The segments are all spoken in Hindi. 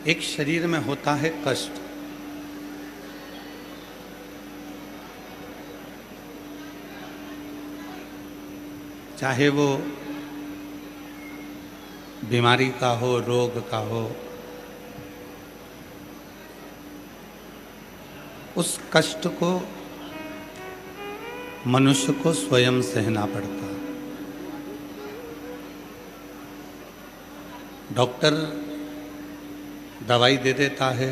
एक शरीर में होता है कष्ट। चाहे वो बीमारी का हो, रोग का हो, उस कष्ट को मनुष्य को स्वयं सहना पड़ता। डॉक्टर दवाई दे देता है,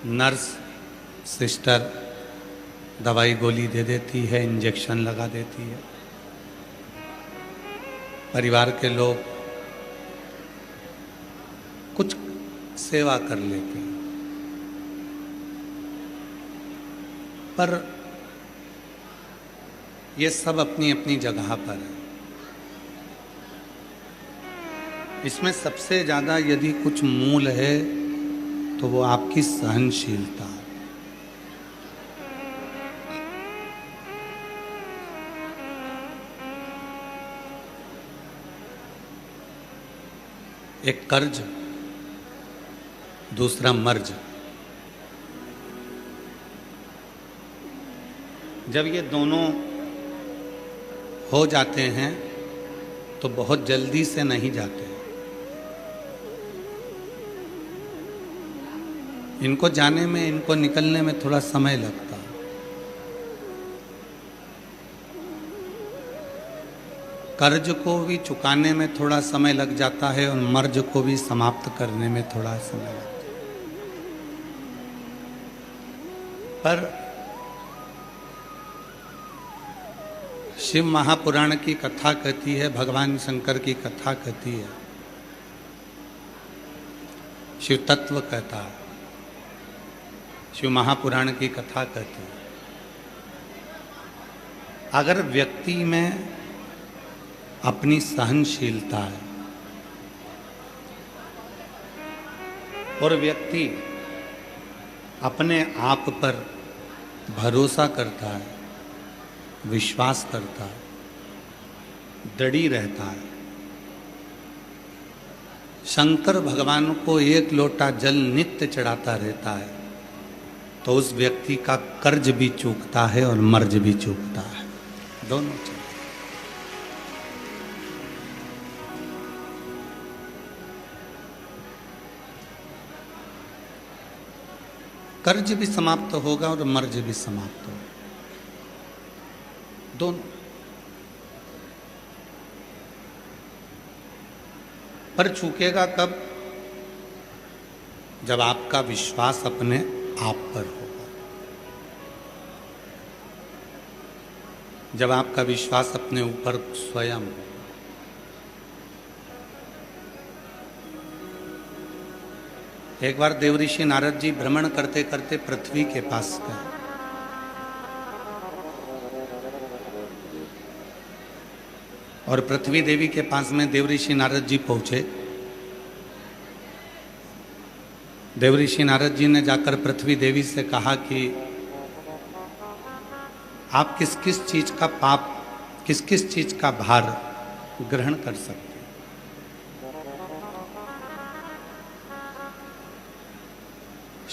नर्स सिस्टर दवाई गोली दे देती है, इंजेक्शन लगा देती है, परिवार के लोग कुछ सेवा कर लेते हैं, पर ये सब अपनी अपनी जगह पर है। इसमें सबसे ज़्यादा यदि कुछ मूल है तो वो आपकी सहनशीलता है। एक कर्ज, दूसरा मर्ज। जब ये दोनों हो जाते हैं तो बहुत जल्दी से नहीं जाते। इनको जाने में, इनको निकलने में थोड़ा समय लगता है। कर्ज को भी चुकाने में थोड़ा समय लग जाता है और मर्ज को भी समाप्त करने में थोड़ा समय लगता है। पर शिव महापुराण की कथा कहती है, भगवान शंकर की कथा कहती है, शिव तत्व कहता है, शिव महापुराण की कथा कहती है, अगर व्यक्ति में अपनी सहनशीलता है और व्यक्ति अपने आप पर भरोसा करता है, विश्वास करता है, दृढ़ी रहता है, शंकर भगवान को एक लोटा जल नित्य चढ़ाता रहता है, तो उस व्यक्ति का कर्ज भी चूकता है और मर्ज भी चूकता है, दोनों चीज। कर्ज भी समाप्त होगा और मर्ज भी समाप्त होगा, दोनों। पर चूकेगा कब? जब आपका विश्वास अपने आप पर होगा, जब आपका विश्वास अपने ऊपर स्वयं होगा। एक बार देवऋषि नारद जी भ्रमण करते करते पृथ्वी के पास गए। और पृथ्वी देवी के पास में देवऋषि नारद जी पहुंचे। देवऋषि नारद जी ने जाकर पृथ्वी देवी से कहा कि आप किस किस चीज का पाप, किस किस चीज का भार ग्रहण कर सकते हैं।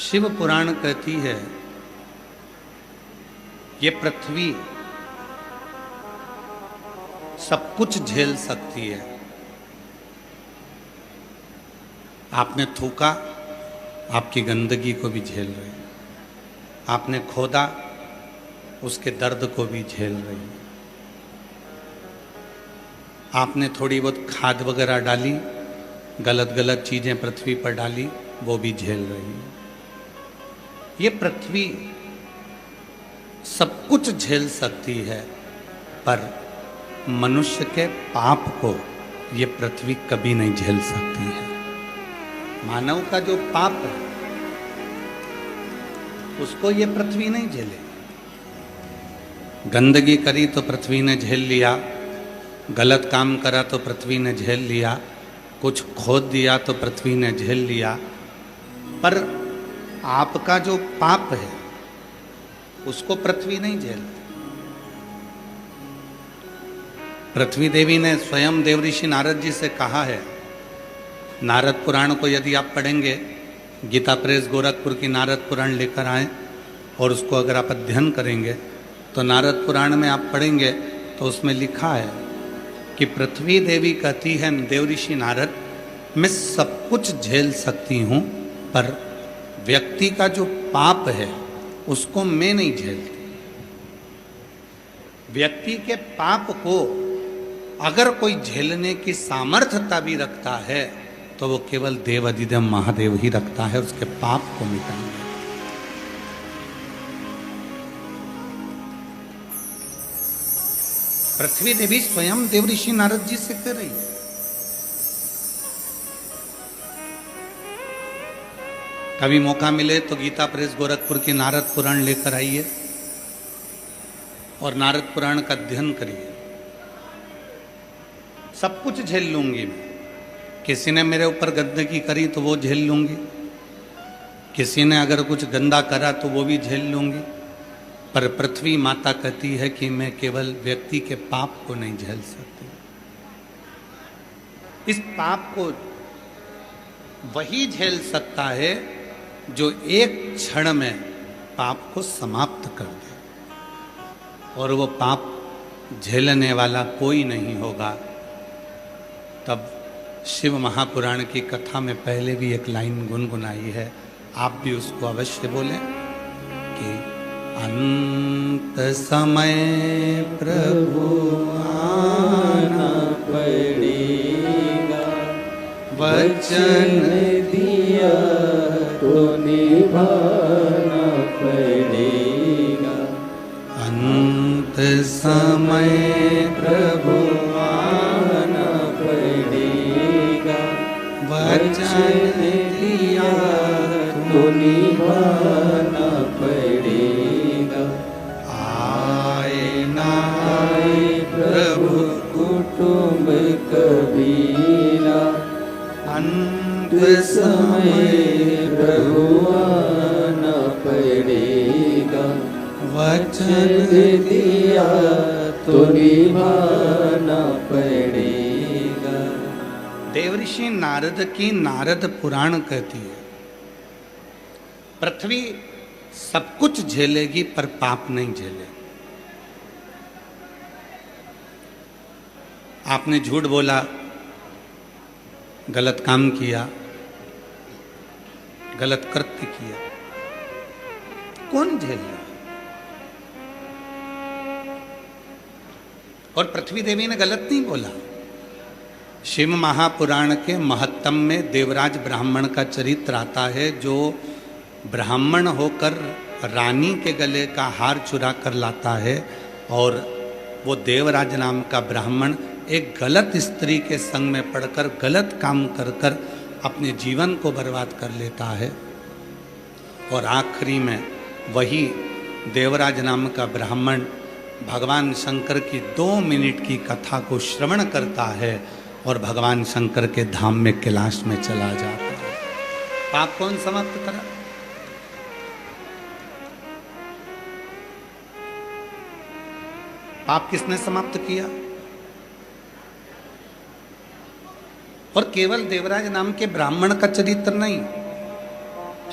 शिव पुराण कहती है ये पृथ्वी सब कुछ झेल सकती है। आपने थूका, आपकी गंदगी को भी झेल रही है। आपने खोदा, उसके दर्द को भी झेल रही है। आपने थोड़ी बहुत खाद वगैरह डाली, गलत गलत चीजें पृथ्वी पर डाली, वो भी झेल रही है। ये पृथ्वी सब कुछ झेल सकती है, पर मनुष्य के पाप को ये पृथ्वी कभी नहीं झेल सकती है। मानव का जो पाप है उसको ये पृथ्वी नहीं झेले। गंदगी करी तो पृथ्वी ने झेल लिया, गलत काम करा तो पृथ्वी ने झेल लिया, कुछ खोद दिया तो पृथ्वी ने झेल लिया, पर आपका जो पाप है उसको पृथ्वी नहीं झेलती। पृथ्वी देवी ने स्वयं देवऋषि नारद जी से कहा है, नारद पुराण को यदि आप पढ़ेंगे, गीता प्रेस गोरखपुर की नारद पुराण लेकर आए और उसको अगर आप अध्ययन करेंगे तो नारद पुराण में आप पढ़ेंगे तो उसमें लिखा है कि पृथ्वी देवी कहती है, देवऋषि नारद, मैं सब कुछ झेल सकती हूँ पर व्यक्ति का जो पाप है उसको मैं नहीं झेलती। व्यक्ति के पाप को अगर कोई झेलने की सामर्थ्यता भी रखता है तो वो केवल देव अधिदेव महादेव ही रखता है, उसके पाप को मिटाएंगे। पृथ्वी देवी स्वयं देवऋषि नारद जी से कह रही है। कभी मौका मिले तो गीता प्रेस गोरखपुर की नारद पुराण लेकर आइए और नारद पुराण का अध्ययन करिए। सब कुछ झेल लूंगी मैं। किसी ने मेरे ऊपर गंदगी करी तो वो झेल लूंगी, किसी ने अगर कुछ गंदा करा तो वो भी झेल लूंगी, पर पृथ्वी माता कहती है कि मैं केवल व्यक्ति के पाप को नहीं झेल सकती। इस पाप को वही झेल सकता है जो एक क्षण में पाप को समाप्त कर दे, और वो पाप झेलने वाला कोई नहीं होगा। तब शिव महापुराण की कथा में पहले भी एक लाइन गुनगुनाई है, आप भी उसको अवश्य बोलें कि अंत समय प्रभु आना पड़ेगा, वचन दिया तो निभाना पड़ेगा। अंत समय प्रभु आना पड़ेगा, वचन दिया तो निभाना पड़ेगा। आए ना आए प्रभु कुटुंब कबीला, अंत समय प्रभु आना पड़ेगा, वचन दिया तो निभाना पड़ेगा। देवऋषि नारद की नारद पुराण कहती है, पृथ्वी सब कुछ झेलेगी पर पाप नहीं झेलेगी। आपने झूठ बोला, गलत काम किया, गलत कृत्य किया, कौन झेल रहा? और पृथ्वी देवी ने गलत नहीं बोला। शिव महापुराण के महत्तम में देवराज ब्राह्मण का चरित्र आता है, जो ब्राह्मण होकर रानी के गले का हार चुरा कर लाता है, और वो देवराज नाम का ब्राह्मण एक गलत स्त्री के संग में पड़कर गलत काम कर कर अपने जीवन को बर्बाद कर लेता है। और आखिरी में वही देवराज नाम का ब्राह्मण भगवान शंकर की 2 मिनट की कथा को श्रवण करता है और भगवान शंकर के धाम में कैलाश में चला जाता है। पाप कौन समाप्त करा? पाप किसने समाप्त किया? और केवल देवराज नाम के ब्राह्मण का चरित्र नहीं,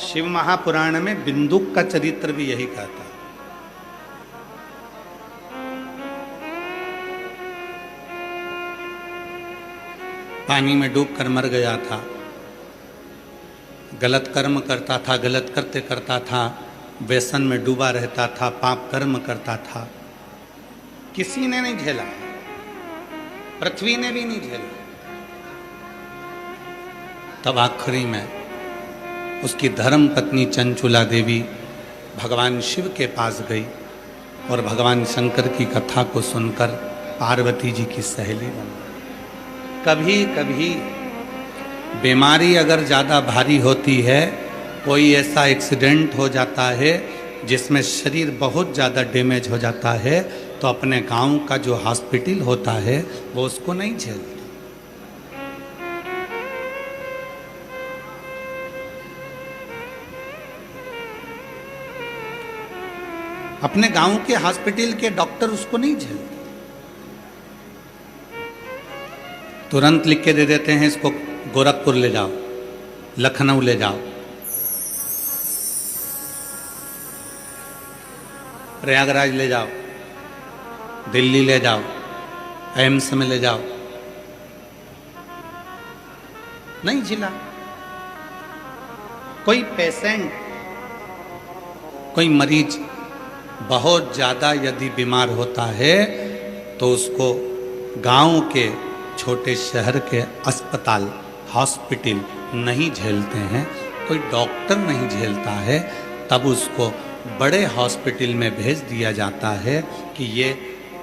शिव महापुराण में बिंदुक का चरित्र भी यही कहता है। पानी में डूबकर मर गया था, गलत कर्म करता था, गलत कृत्य करता था, व्यसन में डूबा रहता था, पाप कर्म करता था। किसी ने नहीं झेला, पृथ्वी ने भी नहीं झेला। तब आखिरी में उसकी धर्म पत्नी चंचुला देवी भगवान शिव के पास गई और भगवान शंकर की कथा को सुनकर पार्वती जी की सहेली बन गई। कभी कभी बीमारी अगर ज़्यादा भारी होती है, कोई ऐसा एक्सीडेंट हो जाता है जिसमें शरीर बहुत ज़्यादा डैमेज हो जाता है, तो अपने गांव का जो हॉस्पिटल होता है वो उसको नहीं झेलता। अपने गांव के हॉस्पिटल के डॉक्टर उसको नहीं झेलते। तुरंत लिख के दे देते हैं इसको गोरखपुर ले जाओ, लखनऊ ले जाओ, प्रयागराज ले जाओ, दिल्ली ले जाओ, एम्स में ले जाओ, नहीं झिला। कोई पेशेंट, कोई मरीज बहुत ज्यादा यदि बीमार होता है तो उसको गांव के छोटे शहर के अस्पताल, हॉस्पिटल नहीं झेलते हैं, कोई डॉक्टर नहीं झेलता है, तब उसको बड़े हॉस्पिटल में भेज दिया जाता है कि ये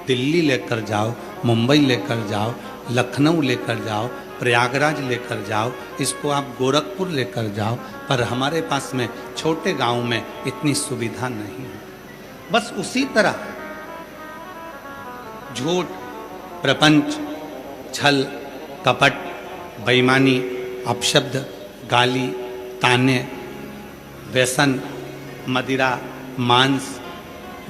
दिल्ली लेकर जाओ, मुंबई लेकर जाओ, लखनऊ लेकर जाओ, प्रयागराज लेकर जाओ, इसको आप गोरखपुर लेकर जाओ। पर हमारे पास में छोटे गांव में इतनी सुविधा नहीं है। बस उसी तरह झूठ, प्रपंच, छल, कपट, बेईमानी, अपशब्द, गाली, ताने, व्यसन, मदिरा, मांस,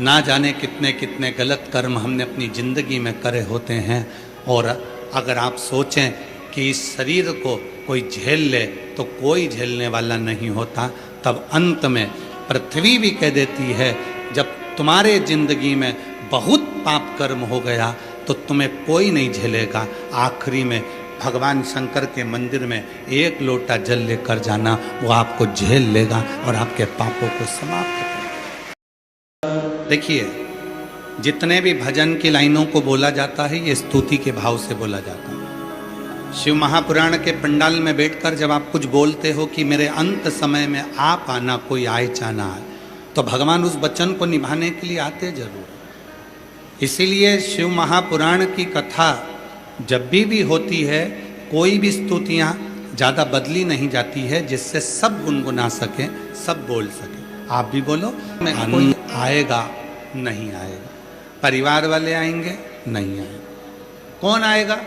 ना जाने कितने कितने गलत कर्म हमने अपनी जिंदगी में करे होते हैं। और अगर आप सोचें कि इस शरीर को कोई झेल ले तो कोई झेलने वाला नहीं होता, तब अंत में पृथ्वी भी कह देती है जब तुम्हारे जिंदगी में बहुत पाप कर्म हो गया तो तुम्हें कोई नहीं झेलेगा। आखिरी में भगवान शंकर के मंदिर में एक लोटा जल लेकर जाना, वो आपको झेल लेगा और आपके पापों को समाप्त करेगा। देखिए, जितने भी भजन की लाइनों को बोला जाता है ये स्तुति के भाव से बोला जाता है। शिव महापुराण के पंडाल में बैठकर जब आप कुछ बोलते हो कि मेरे अंत समय में आप आना, कोई आए चाना है, तो भगवान उस वचन को निभाने के लिए आते जरूर। इसीलिए शिव महापुराण की कथा जब भी होती है, कोई भी स्तुतियाँ ज़्यादा बदली नहीं जाती है जिससे सब गुनगुना सकें, सब बोल सकें। आप भी बोलो, मैं कोई आएगा नहीं आएगा, परिवार वाले आएंगे नहीं आएगा, कौन आएगा?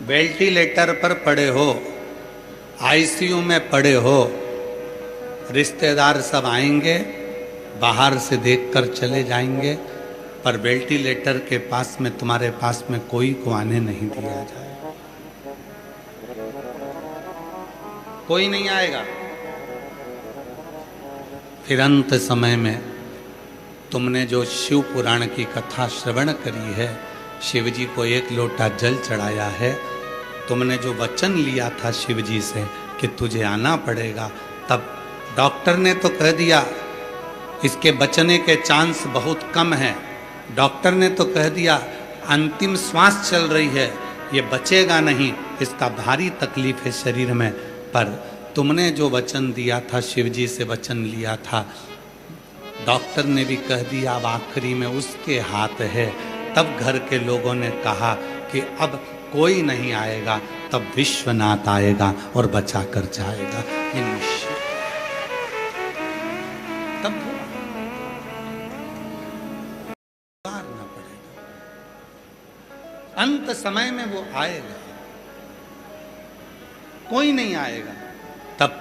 वेंटिलेटर पर पड़े हो, आईसीयू में पड़े हो, रिश्तेदार सब आएंगे, बाहर से देखकर चले जाएंगे, पर वेंटिलेटर के पास में, तुम्हारे पास में कोई को आने नहीं दिया जाएगा, कोई नहीं आएगा। फिर अंत समय में तुमने जो शिव पुराण की कथा श्रवण करी है, शिव जी को एक लोटा जल चढ़ाया है, तुमने जो वचन लिया था शिव जी से कि तुझे आना पड़ेगा, तब डॉक्टर ने तो कह दिया इसके बचने के चांस बहुत कम हैं, डॉक्टर ने तो कह दिया अंतिम श्वास चल रही है, ये बचेगा नहीं, इसका भारी तकलीफ है शरीर में। पर तुमने जो वचन दिया था, शिव जी से वचन लिया था, डॉक्टर ने भी कह दिया अब आखिरी में उसके हाथ है। तब घर के लोगों ने कहा कि अब कोई नहीं आएगा, तब विश्वनाथ आएगा और बचा कर जाएगा। ये निश्चय तब ना पड़ेगा, अंत समय में वो आएगा, कोई नहीं आएगा। तब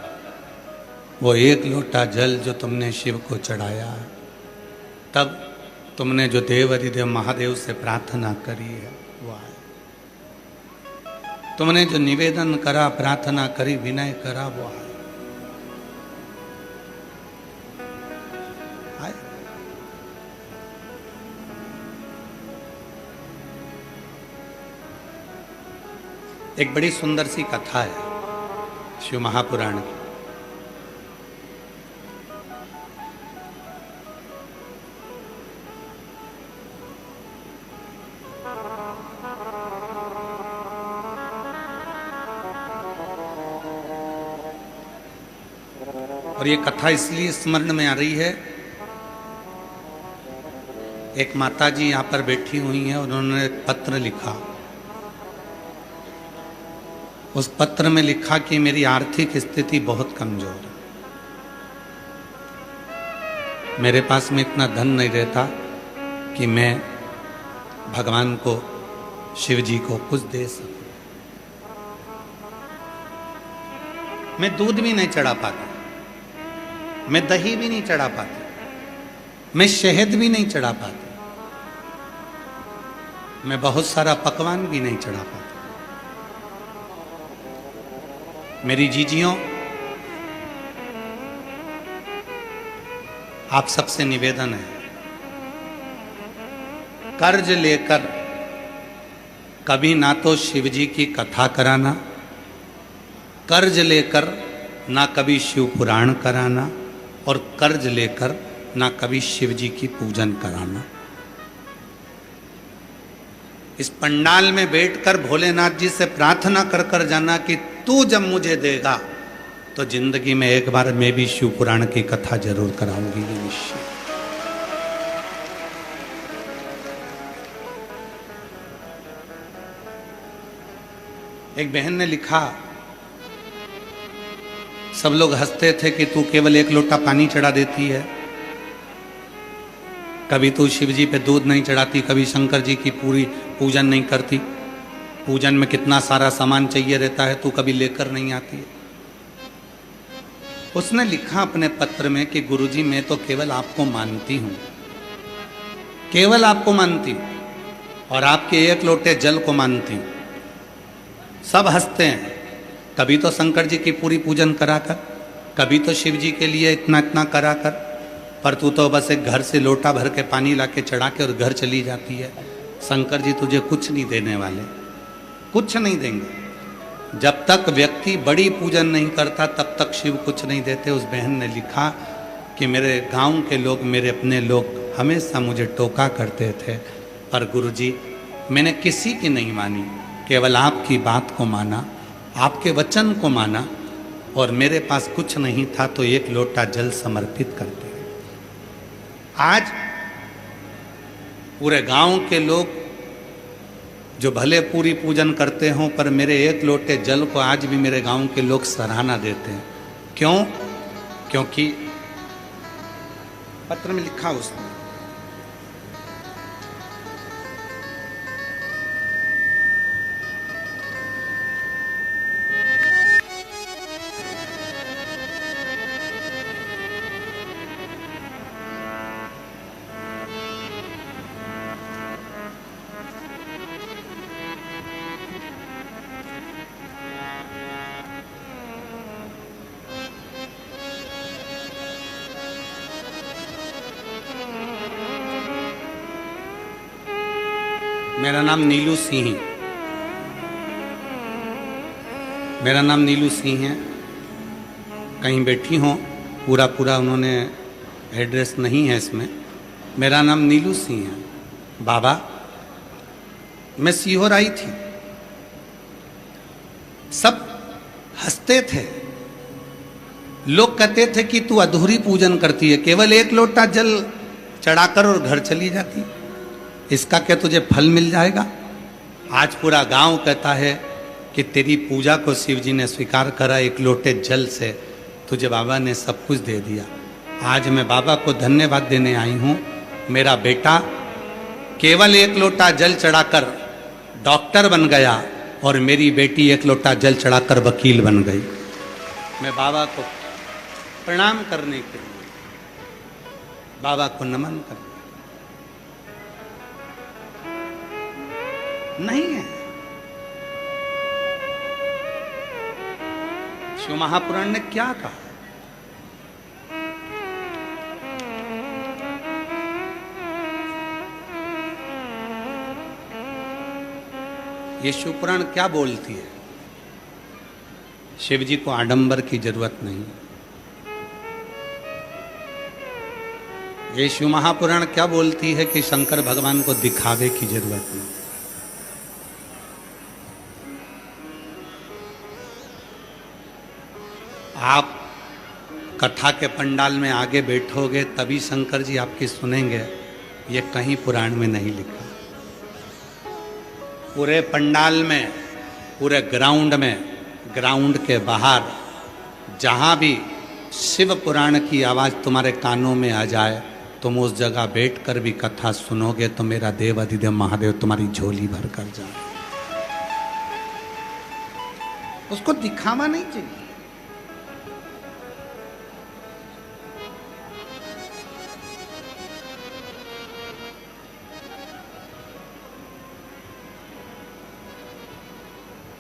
वो एक लोटा जल जो तुमने शिव को चढ़ाया, तब तुमने जो देव अधिदेव महादेव से प्रार्थना करी है वो आए, तुमने जो निवेदन करा, प्रार्थना करी, विनय करा, वो आए। एक बड़ी सुंदर सी कथा है शिव महापुराण की। और ये कथा इसलिए स्मरण में आ रही है, एक माता जी यहाँ पर बैठी हुई हैं, उन्होंने एक पत्र लिखा। उस पत्र में लिखा कि मेरी आर्थिक स्थिति बहुत कमजोर है, मेरे पास में इतना धन नहीं रहता कि मैं भगवान को, शिव जी को कुछ दे सकूं। मैं दूध भी नहीं चढ़ा पाती, मैं दही भी नहीं चढ़ा पाती, मैं शहद भी नहीं चढ़ा पाती। मैं बहुत सारा पकवान भी नहीं चढ़ा पाता। मेरी जीजियों, आप सबसे निवेदन है, कर्ज लेकर कभी ना तो शिव जी की कथा कराना, कर्ज लेकर ना कभी शिव पुराण कराना, और कर्ज लेकर ना कभी शिव जी की पूजन कराना। इस पंडाल में बैठकर भोलेनाथ जी से प्रार्थना कर कर जाना कि तू जब मुझे देगा तो जिंदगी में एक बार मैं भी शिव पुराण की कथा जरूर कराऊंगी, ये निश्चय। एक बहन ने लिखा, सब लोग हंसते थे कि तू केवल एक लोटा पानी चढ़ा देती है, कभी तू शिव जी पे दूध नहीं चढ़ाती, कभी शंकर जी की पूरी पूजन नहीं करती, पूजन में कितना सारा सामान चाहिए रहता है, तू कभी लेकर नहीं आती है। उसने लिखा अपने पत्र में कि गुरुजी मैं तो केवल आपको मानती हूं, केवल आपको मानती हूं, और आपके एक लोटे जल को मानती हूं। सब हंसते हैं, कभी तो शंकर जी की पूरी पूजन कराकर, कभी तो शिव जी के लिए इतना इतना कराकर, पर तू तो बस एक घर से लोटा भर के पानी ला के चढ़ा के और घर चली जाती है। शंकर जी तुझे कुछ नहीं देने वाले, कुछ नहीं देंगे। जब तक व्यक्ति बड़ी पूजन नहीं करता तब तक शिव कुछ नहीं देते। उस बहन ने लिखा कि मेरे गांव के लोग, मेरे अपने लोग हमेशा मुझे टोका करते थे, पर गुरुजी मैंने किसी की नहीं मानी, केवल आपकी बात को माना, आपके वचन को माना, और मेरे पास कुछ नहीं था तो एक लोटा जल समर्पित करते। आज पूरे गांव के लोग जो भले पूरी पूजन करते हों, पर मेरे एक लोटे जल को आज भी मेरे गांव के लोग सराहना देते हैं। क्यों? क्योंकि पत्र में लिखा उसने, मेरा नाम नीलू सिंह है, मेरा नाम नीलू सिंह है। कहीं बैठी हों, पूरा पूरा उन्होंने एड्रेस नहीं है इसमें। मेरा नाम नीलू सिंह है। बाबा, मैं सीहोर आई थी, सब हंसते थे, लोग कहते थे कि तू अधूरी पूजन करती है, केवल एक लोटा जल चढ़ाकर और घर चली जाती, इसका क्या तुझे फल मिल जाएगा? आज पूरा गांव कहता है कि तेरी पूजा को शिव जी ने स्वीकार करा, एक लोटे जल से तुझे बाबा ने सब कुछ दे दिया। आज मैं बाबा को धन्यवाद देने आई हूँ। मेरा बेटा केवल एक लोटा जल चढ़ाकर डॉक्टर बन गया और मेरी बेटी एक लोटा जल चढ़ाकर वकील बन गई। मैं बाबा को प्रणाम करने के लिए, बाबा को नमन करने नहीं है। शिव महापुराण ने क्या कहा? ये शिव पुराण क्या बोलती है? शिव जी को आडंबर की जरूरत नहीं। ये शिव महापुराण क्या बोलती है कि शंकर भगवान को दिखावे की जरूरत नहीं। आप कथा के पंडाल में आगे बैठोगे तभी शंकर जी आपकी सुनेंगे, ये कहीं पुराण में नहीं लिखा। पूरे पंडाल में, पूरे ग्राउंड में, ग्राउंड के बाहर जहाँ भी शिव पुराण की आवाज़ तुम्हारे कानों में आ जाए, तुम उस जगह बैठकर भी कथा सुनोगे तो मेरा देव अधिदेव महादेव तुम्हारी झोली भर कर जाए। उसको दिखावा नहीं चाहिए।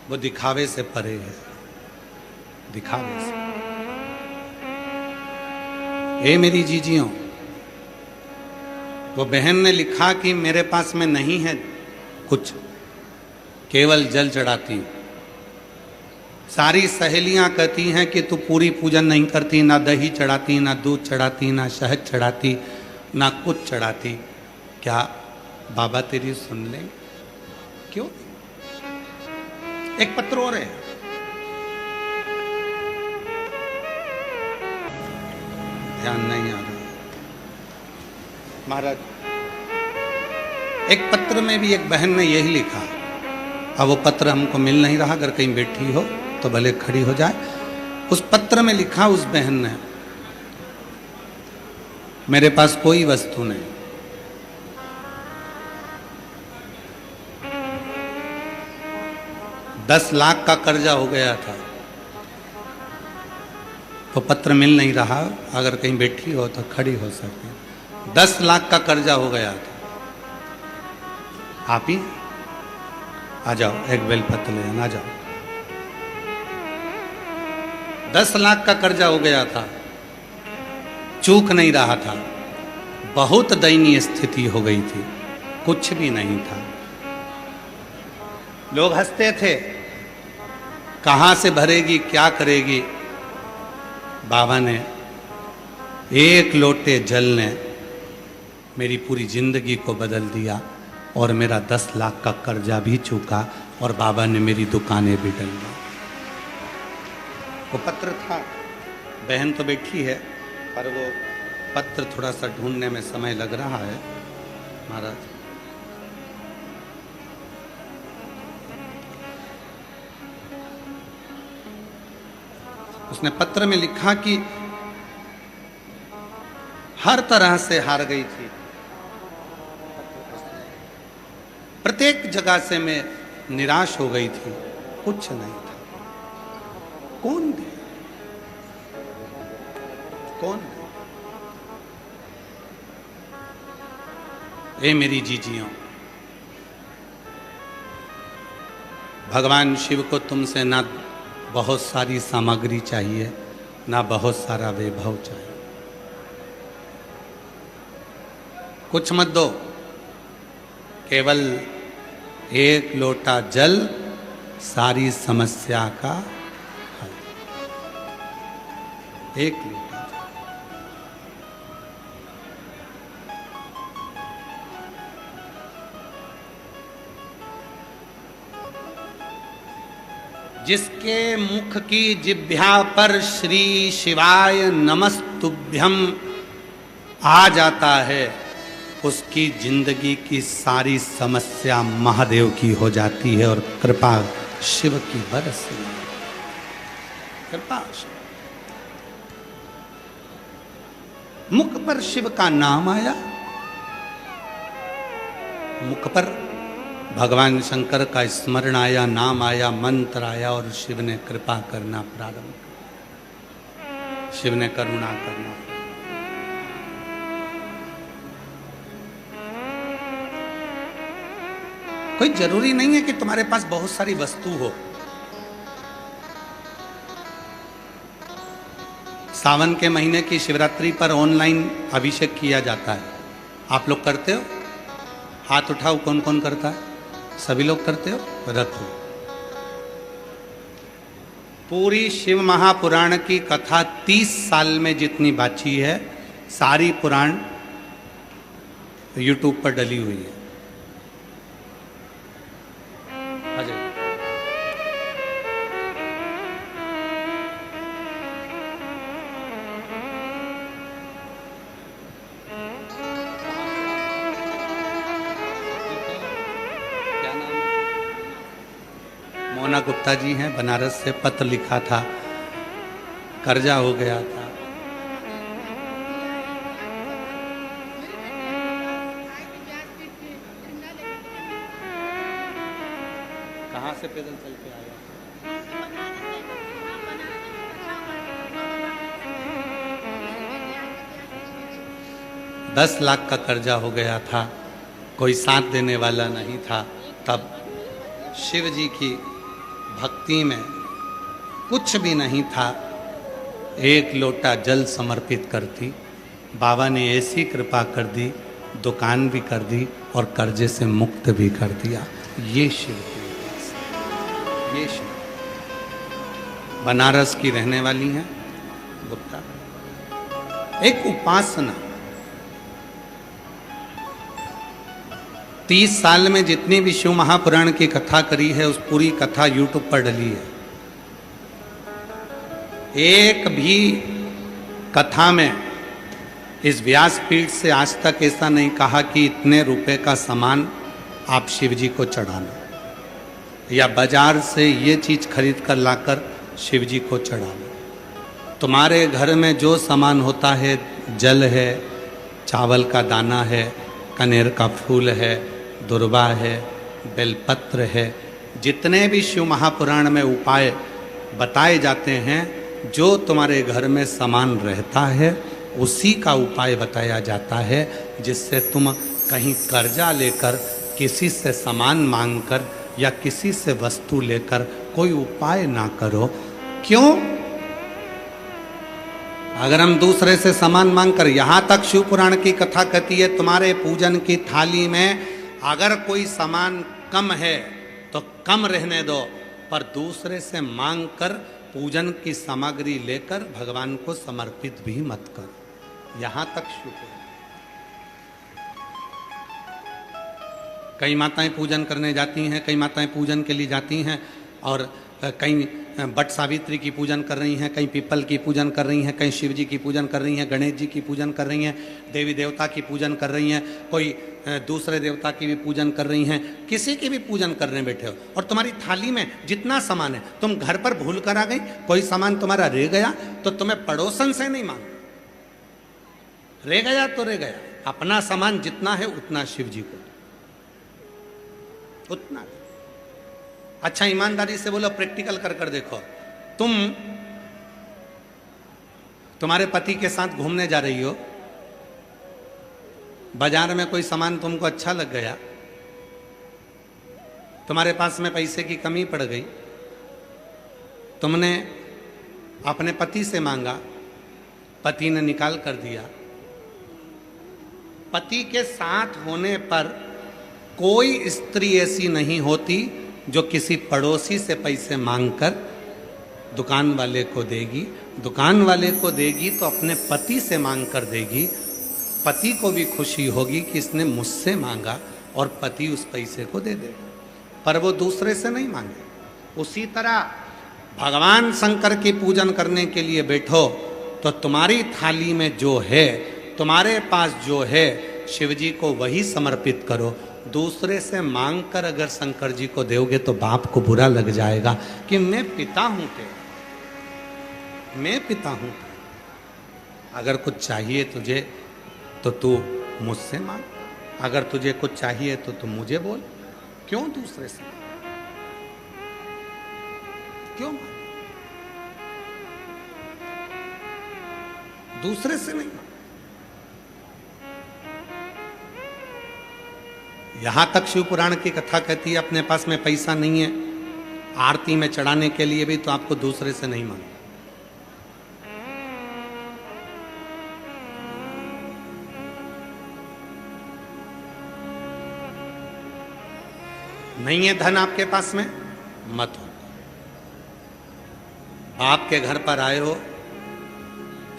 वो दिखावे से परे है, दिखावे से। ए मेरी जीजियों, वो बहन ने लिखा कि मेरे पास में नहीं है कुछ, केवल जल चढ़ाती हूं। सारी सहेलियां कहती हैं कि तू पूरी पूजन नहीं करती, ना दही चढ़ाती, ना दूध चढ़ाती, ना शहद चढ़ाती, ना कुछ चढ़ाती। क्या बाबा तेरी सुन लें? क्यों? एक पत्र और है, ध्यान नहीं आ रहा महाराज। एक पत्र में भी एक बहन ने यही लिखा। अब वो पत्र हमको मिल नहीं रहा, अगर कहीं बैठी हो तो भले खड़ी हो जाए। उस पत्र में लिखा उस बहन ने, मेरे पास कोई वस्तु नहीं, 10 लाख का कर्जा हो गया था, तो पत्र मिल नहीं रहा, अगर कहीं बैठी हो तो खड़ी हो सके। 10 लाख का कर्जा हो गया था। आप ही आ जाओ, एक बेलपत्र ले आ जाओ। 10 लाख का कर्जा हो गया था, चूक नहीं रहा था, बहुत दयनीय स्थिति हो गई थी, कुछ भी नहीं था। लोग हंसते थे, कहां से भरेगी, क्या करेगी। बाबा ने एक लोटे जल ने मेरी पूरी जिंदगी को बदल दिया, और मेरा 10 लाख का कर्जा भी चूका, और बाबा ने मेरी दुकानें भी डलवाई। वो पत्र था, बहन तो बैठी है, पर वो पत्र थोड़ा सा ढूंढने में समय लग रहा है महाराज। उसने पत्र में लिखा कि हर तरह से हार गई थी, प्रत्येक जगह से मैं निराश हो गई थी, कुछ नहीं था। कौन दे, कौन दे? ए मेरी जीजियों, भगवान शिव को तुमसे ना बहुत सारी सामग्री चाहिए, ना बहुत सारा वैभव चाहिए। कुछ मत दो, केवल एक लोटा जल सारी समस्या का हल। एक लोटा जल। जिसके मुख की जिह्वा पर श्री शिवाय नमस्तुभ्यम आ जाता है, उसकी जिंदगी की सारी समस्या महादेव की हो जाती है, और कृपा शिव की बरसती है। कृपा शिव। मुख पर शिव का नाम आया, मुख पर भगवान शंकर का स्मरण आया, नाम आया, मंत्र आया, और शिव ने कृपा करना प्रारंभ किया, शिव ने करुणा करना। कोई जरूरी नहीं है कि तुम्हारे पास बहुत सारी वस्तु हो। सावन के महीने की शिवरात्रि पर ऑनलाइन अभिषेक किया जाता है, आप लोग करते हो? हाथ उठाओ, कौन कौन करता है? सभी लोग करते हो? रखो। पूरी शिव महापुराण की कथा 30 साल में जितनी बाची है, सारी पुराण यूट्यूब पर डली हुई है। अजय, क्या नाम है? मोना गुप्ता जी हैं, बनारस से। पत्र लिखा था, कर्जा हो गया था। कहाँ से पैदल चल के आया? 10 लाख का कर्जा हो गया था, कोई साथ देने वाला नहीं था। तब शिव जी की भक्ति में कुछ भी नहीं था, एक लोटा जल समर्पित करती, बाबा ने ऐसी कृपा कर दी, दुकान भी कर दी और कर्जे से मुक्त भी कर दिया। ये शिव की उपासना, ये शिव। बनारस की रहने वाली हैं गुप्ता। एक उपासना 30 साल में जितनी भी शिव महापुराण की कथा करी है, उस पूरी कथा यूट्यूब पर डली है। एक भी कथा में इस व्यासपीठ से आज तक ऐसा नहीं कहा कि इतने रुपए का सामान आप शिव जी को चढ़ाना, या बाजार से ये चीज खरीद कर लाकर शिव जी को चढ़ाना। तुम्हारे घर में जो सामान होता है, जल है, चावल का दाना है, कनेर का फूल है, दुर्वा है, बेलपत्र है, जितने भी शिव महापुराण में उपाय बताए जाते हैं, जो तुम्हारे घर में सामान रहता है उसी का उपाय बताया जाता है, जिससे तुम कहीं कर्जा लेकर, किसी से सामान मांगकर या किसी से वस्तु लेकर कोई उपाय ना करो। क्यों? अगर हम दूसरे से सामान मांगकर, यहां तक शिव पुराण की कथा कहती है तुम्हारे पूजन की थाली में अगर कोई सामान कम है तो कम रहने दो, पर दूसरे से मांगकर पूजन की सामग्री लेकर भगवान को समर्पित भी मत करो। यहां तक शिव पुराण। कई माताएं पूजन करने जाती हैं, कई माताएं पूजन के लिए जाती हैं और कई बट सावित्री की पूजन कर रही हैं, कई पीपल की पूजन कर रही हैं, कई शिव जी की पूजन कर रही हैं, गणेश जी की पूजन कर रही हैं, देवी देवता की पूजन कर रही हैं, कोई दूसरे देवता की भी पूजन कर रही हैं, किसी की भी पूजन करने बैठे हो और तुम्हारी थाली में जितना सामान है, तुम घर पर भूल कर आ गई, कोई सामान तुम्हारा रह गया तो तुम्हें पड़ोसन से नहीं मांगना, रह गया तो रह गया, अपना सामान जितना है उतना शिव जी को, उतना। अच्छा ईमानदारी से बोलो, प्रैक्टिकल कर कर देखो। तुम्हारे पति के साथ घूमने जा रही हो, बाजार में कोई सामान तुमको अच्छा लग गया, तुम्हारे पास में पैसे की कमी पड़ गई, तुमने अपने पति से मांगा, पति ने निकाल कर दिया। पति के साथ होने पर कोई स्त्री ऐसी नहीं होती जो किसी पड़ोसी से पैसे मांगकर दुकान वाले को देगी। दुकान वाले को देगी तो अपने पति से मांग कर देगी, पति को भी खुशी होगी कि इसने मुझसे मांगा और पति उस पैसे को दे देगा, पर वो दूसरे से नहीं मांगे। उसी तरह भगवान शंकर की पूजन करने के लिए बैठो तो तुम्हारी थाली में जो है, तुम्हारे पास जो है, शिव जी को वही समर्पित करो। दूसरे से मांग कर अगर शंकर जी को दोगे तो बाप को बुरा लग जाएगा कि मैं पिता हूं तेरा, मैं पिता हूं। अगर कुछ चाहिए तुझे तो तू मुझसे मांग, अगर तुझे कुछ चाहिए तो तू मुझे बोल, क्यों दूसरे से, क्यों दूसरे से नहीं। यहां तक शिव पुराण की कथा कहती है अपने पास में पैसा नहीं है आरती में चढ़ाने के लिए भी, तो आपको दूसरे से नहीं मांगना। नहीं है धन आपके पास में, मत हो। आपके घर पर आए हो,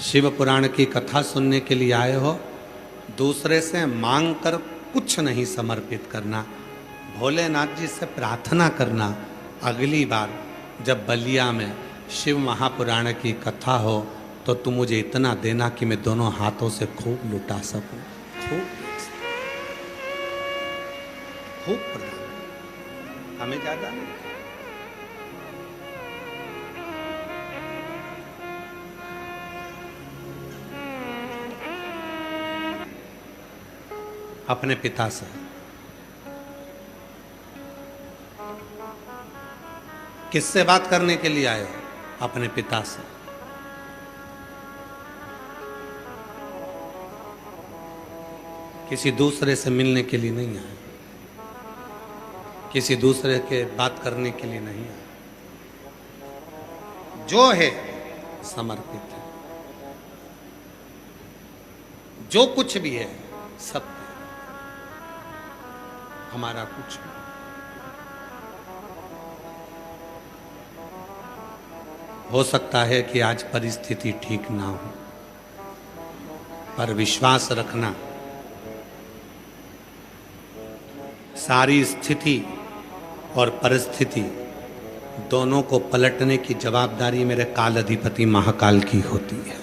शिव पुराण की कथा सुनने के लिए आए हो, दूसरे से मांग कर कुछ नहीं समर्पित करना। भोलेनाथ जी से प्रार्थना करना, अगली बार जब बलिया में शिव महापुराण की कथा हो तो तुम मुझे इतना देना कि मैं दोनों हाथों से खूब लुटा सकूं, खूब प्रदान, हमें ज्यादा नहीं। अपने पिता से, किससे बात करने के लिए आए हो? अपने पिता से। किसी दूसरे से मिलने के लिए नहीं आए, किसी दूसरे के बात करने के लिए नहीं आए। जो है समर्पित है, जो कुछ भी है सब हमारा कुछ नहीं। हो सकता है कि आज परिस्थिति ठीक ना हो, पर विश्वास रखना सारी स्थिति और परिस्थिति दोनों को पलटने की जवाबदारी मेरे काल अधिपति महाकाल की होती है।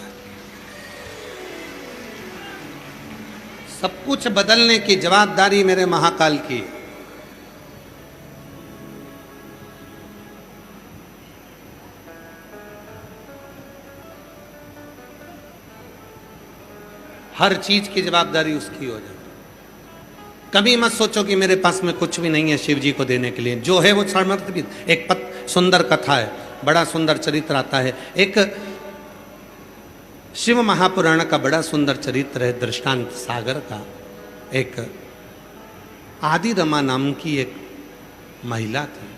सब कुछ बदलने की जवाबदारी मेरे महाकाल की है। हर चीज की जवाबदारी उसकी हो जाती। कभी मत सोचो कि मेरे पास में कुछ भी नहीं है शिव जी को देने के लिए। जो है वो समर्पित। एक सुंदर कथा है, बड़ा सुंदर चरित्र आता है। एक शिव महापुराण का बड़ा सुंदर चरित्र है, दृष्टांत सागर का। एक आदि रमा नाम की एक महिला थी।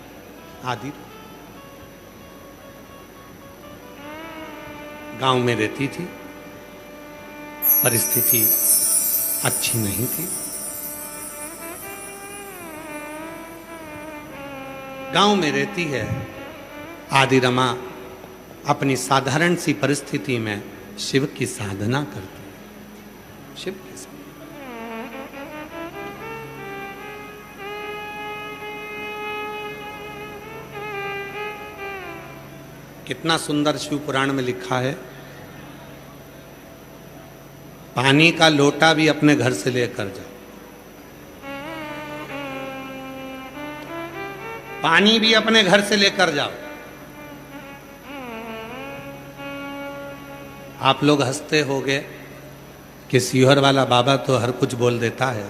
आदि गांव में रहती थी, परिस्थिति अच्छी नहीं थी। गांव में रहती है आदि रमा, अपनी साधारण सी परिस्थिति में शिव की साधना करती है। शिव की साधना। कितना सुंदर शिव पुराण में लिखा है, पानी का लोटा भी अपने घर से लेकर जाओ, पानी भी अपने घर से लेकर जाओ। आप लोग हंसते होगे कि शिवहर वाला बाबा तो हर कुछ बोल देता है,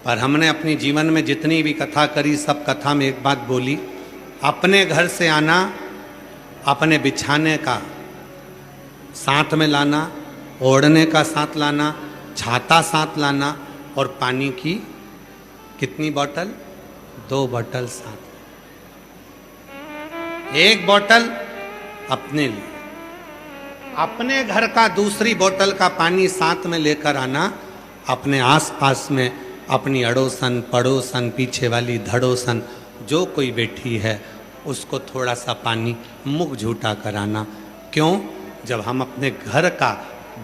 पर हमने अपनी जीवन में जितनी भी कथा करी, सब कथा में एक बात बोली, अपने घर से आना, अपने बिछाने का साथ में लाना, ओढ़ने का साथ लाना, छाता साथ लाना, और पानी की कितनी बोतल? 2 बोतल साथ। एक बोतल अपने लिए, अपने घर का दूसरी बोतल का पानी साथ में लेकर आना। अपने आसपास में अपनी अड़ोसन पड़ोसन पीछे वाली धड़ोसन जो कोई बैठी है उसको थोड़ा सा पानी मुख झूठा कराना। क्यों? जब हम अपने घर का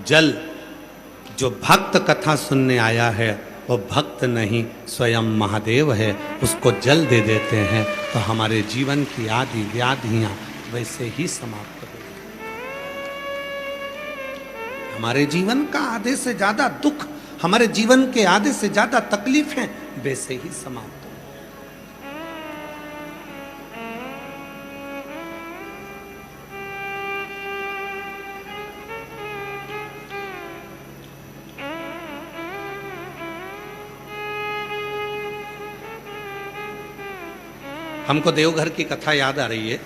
जल, जो भक्त कथा सुनने आया है वो भक्त नहीं स्वयं महादेव है, उसको जल दे देते हैं तो हमारे जीवन की आदि व्याधियां वैसे ही समाप्त हो जाती। हमारे जीवन का आधे से ज्यादा दुख, हमारे जीवन के आधे से ज्यादा तकलीफें वैसे ही समाप्त हो। हमको देवघर की कथा याद आ रही है।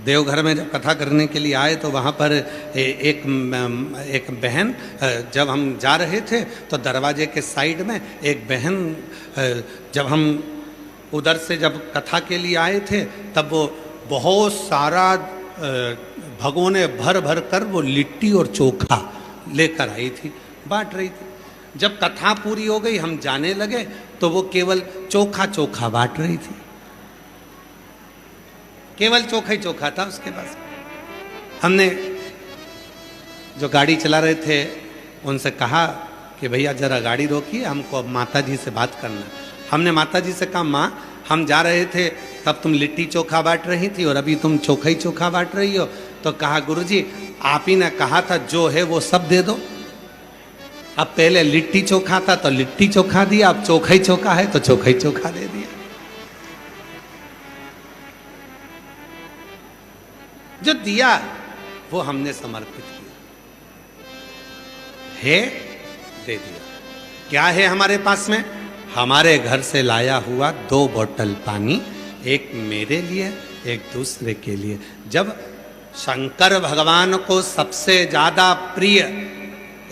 देवघर में जब कथा करने के लिए आए तो वहाँ पर एक बहन, जब हम जा रहे थे तो दरवाजे के साइड में एक बहन, जब हम उधर से जब कथा के लिए आए थे तब वो बहुत सारा भगोने भर भर कर वो लिट्टी और चोखा लेकर आई थी, बांट रही थी। जब कथा पूरी हो गई हम जाने लगे तो वो केवल चोखा चोखा बांट रही थी, केवल चोखा ही चोखा था उसके पास। हमने जो गाड़ी चला रहे थे उनसे कहा कि भैया जरा गाड़ी रोकिए, हमको अब माता जी से बात करना। हमने माता जी से कहा, माँ हम जा रहे थे तब तुम लिट्टी चोखा बांट रही थी और अभी तुम चोखा ही चोखा बांट रही हो। तो कहा, गुरुजी आप ही ने कहा था जो है वो सब दे दो। अब पहले लिट्टी चोखा था तो लिट्टी चोखा दिया, अब चोखा ही चोखा है तो चोखा ही चोखा दे दिया। जो दिया वो हमने समर्पित किया है, दे दिया। क्या है हमारे पास में? हमारे घर से लाया हुआ 2 बोतल पानी, एक मेरे लिए एक दूसरे के लिए। जब शंकर भगवान को सबसे ज्यादा प्रिय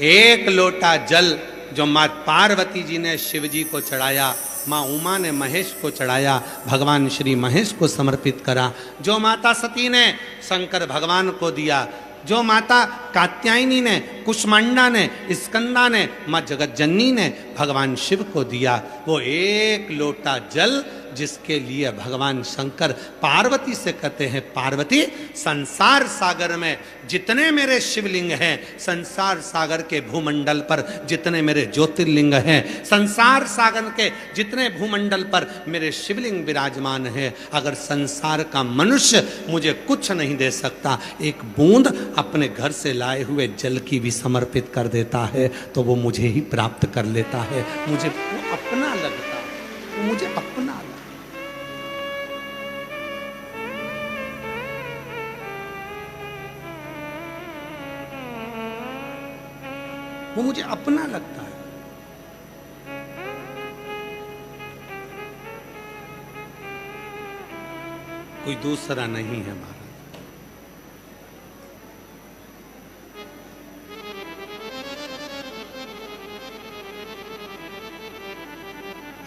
1 लोटा जल जो मां पार्वती जी ने शिव जी को चढ़ाया, माँ उमा ने महेश को चढ़ाया, भगवान श्री महेश को समर्पित करा। जो माता सती ने शंकर भगवान को दिया, जो माता कात्यायनी ने, कुष्मांडा ने, स्कंदा ने, माँ जगतजननी ने भगवान शिव को दिया, वो एक लोटा जल जिसके लिए भगवान शंकर पार्वती से कहते हैं, पार्वती संसार सागर में जितने मेरे शिवलिंग हैं, संसार सागर के भूमंडल पर जितने मेरे ज्योतिर्लिंग हैं, संसार सागर के जितने भूमंडल पर मेरे शिवलिंग विराजमान हैं, अगर संसार का मनुष्य मुझे कुछ नहीं दे सकता, एक बूंद अपने घर से लाए हुए जल की भी समर्पित कर देता है तो वो मुझे ही प्राप्त कर लेता है। मुझे वो अपना लगता है, वो मुझे अपना लगता है, वो मुझे अपना लगता है। कोई दूसरा नहीं है महाराज।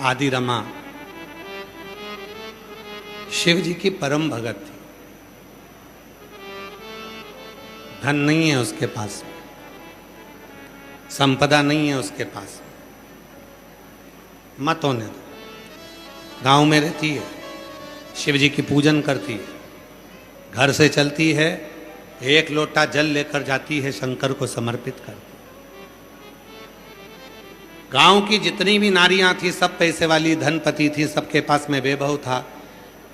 आदि रमा शिव जी की परम भगत थी। धन नहीं है उसके पास, संपदा नहीं है उसके पास, मत होने दो। गांव में रहती है, शिव जी की पूजन करती है, घर से चलती है, एक लोटा जल लेकर जाती है, शंकर को समर्पित करती है। गांव की जितनी भी नारियां थी सब पैसे वाली, धनपति थी, सबके पास में वैभव था।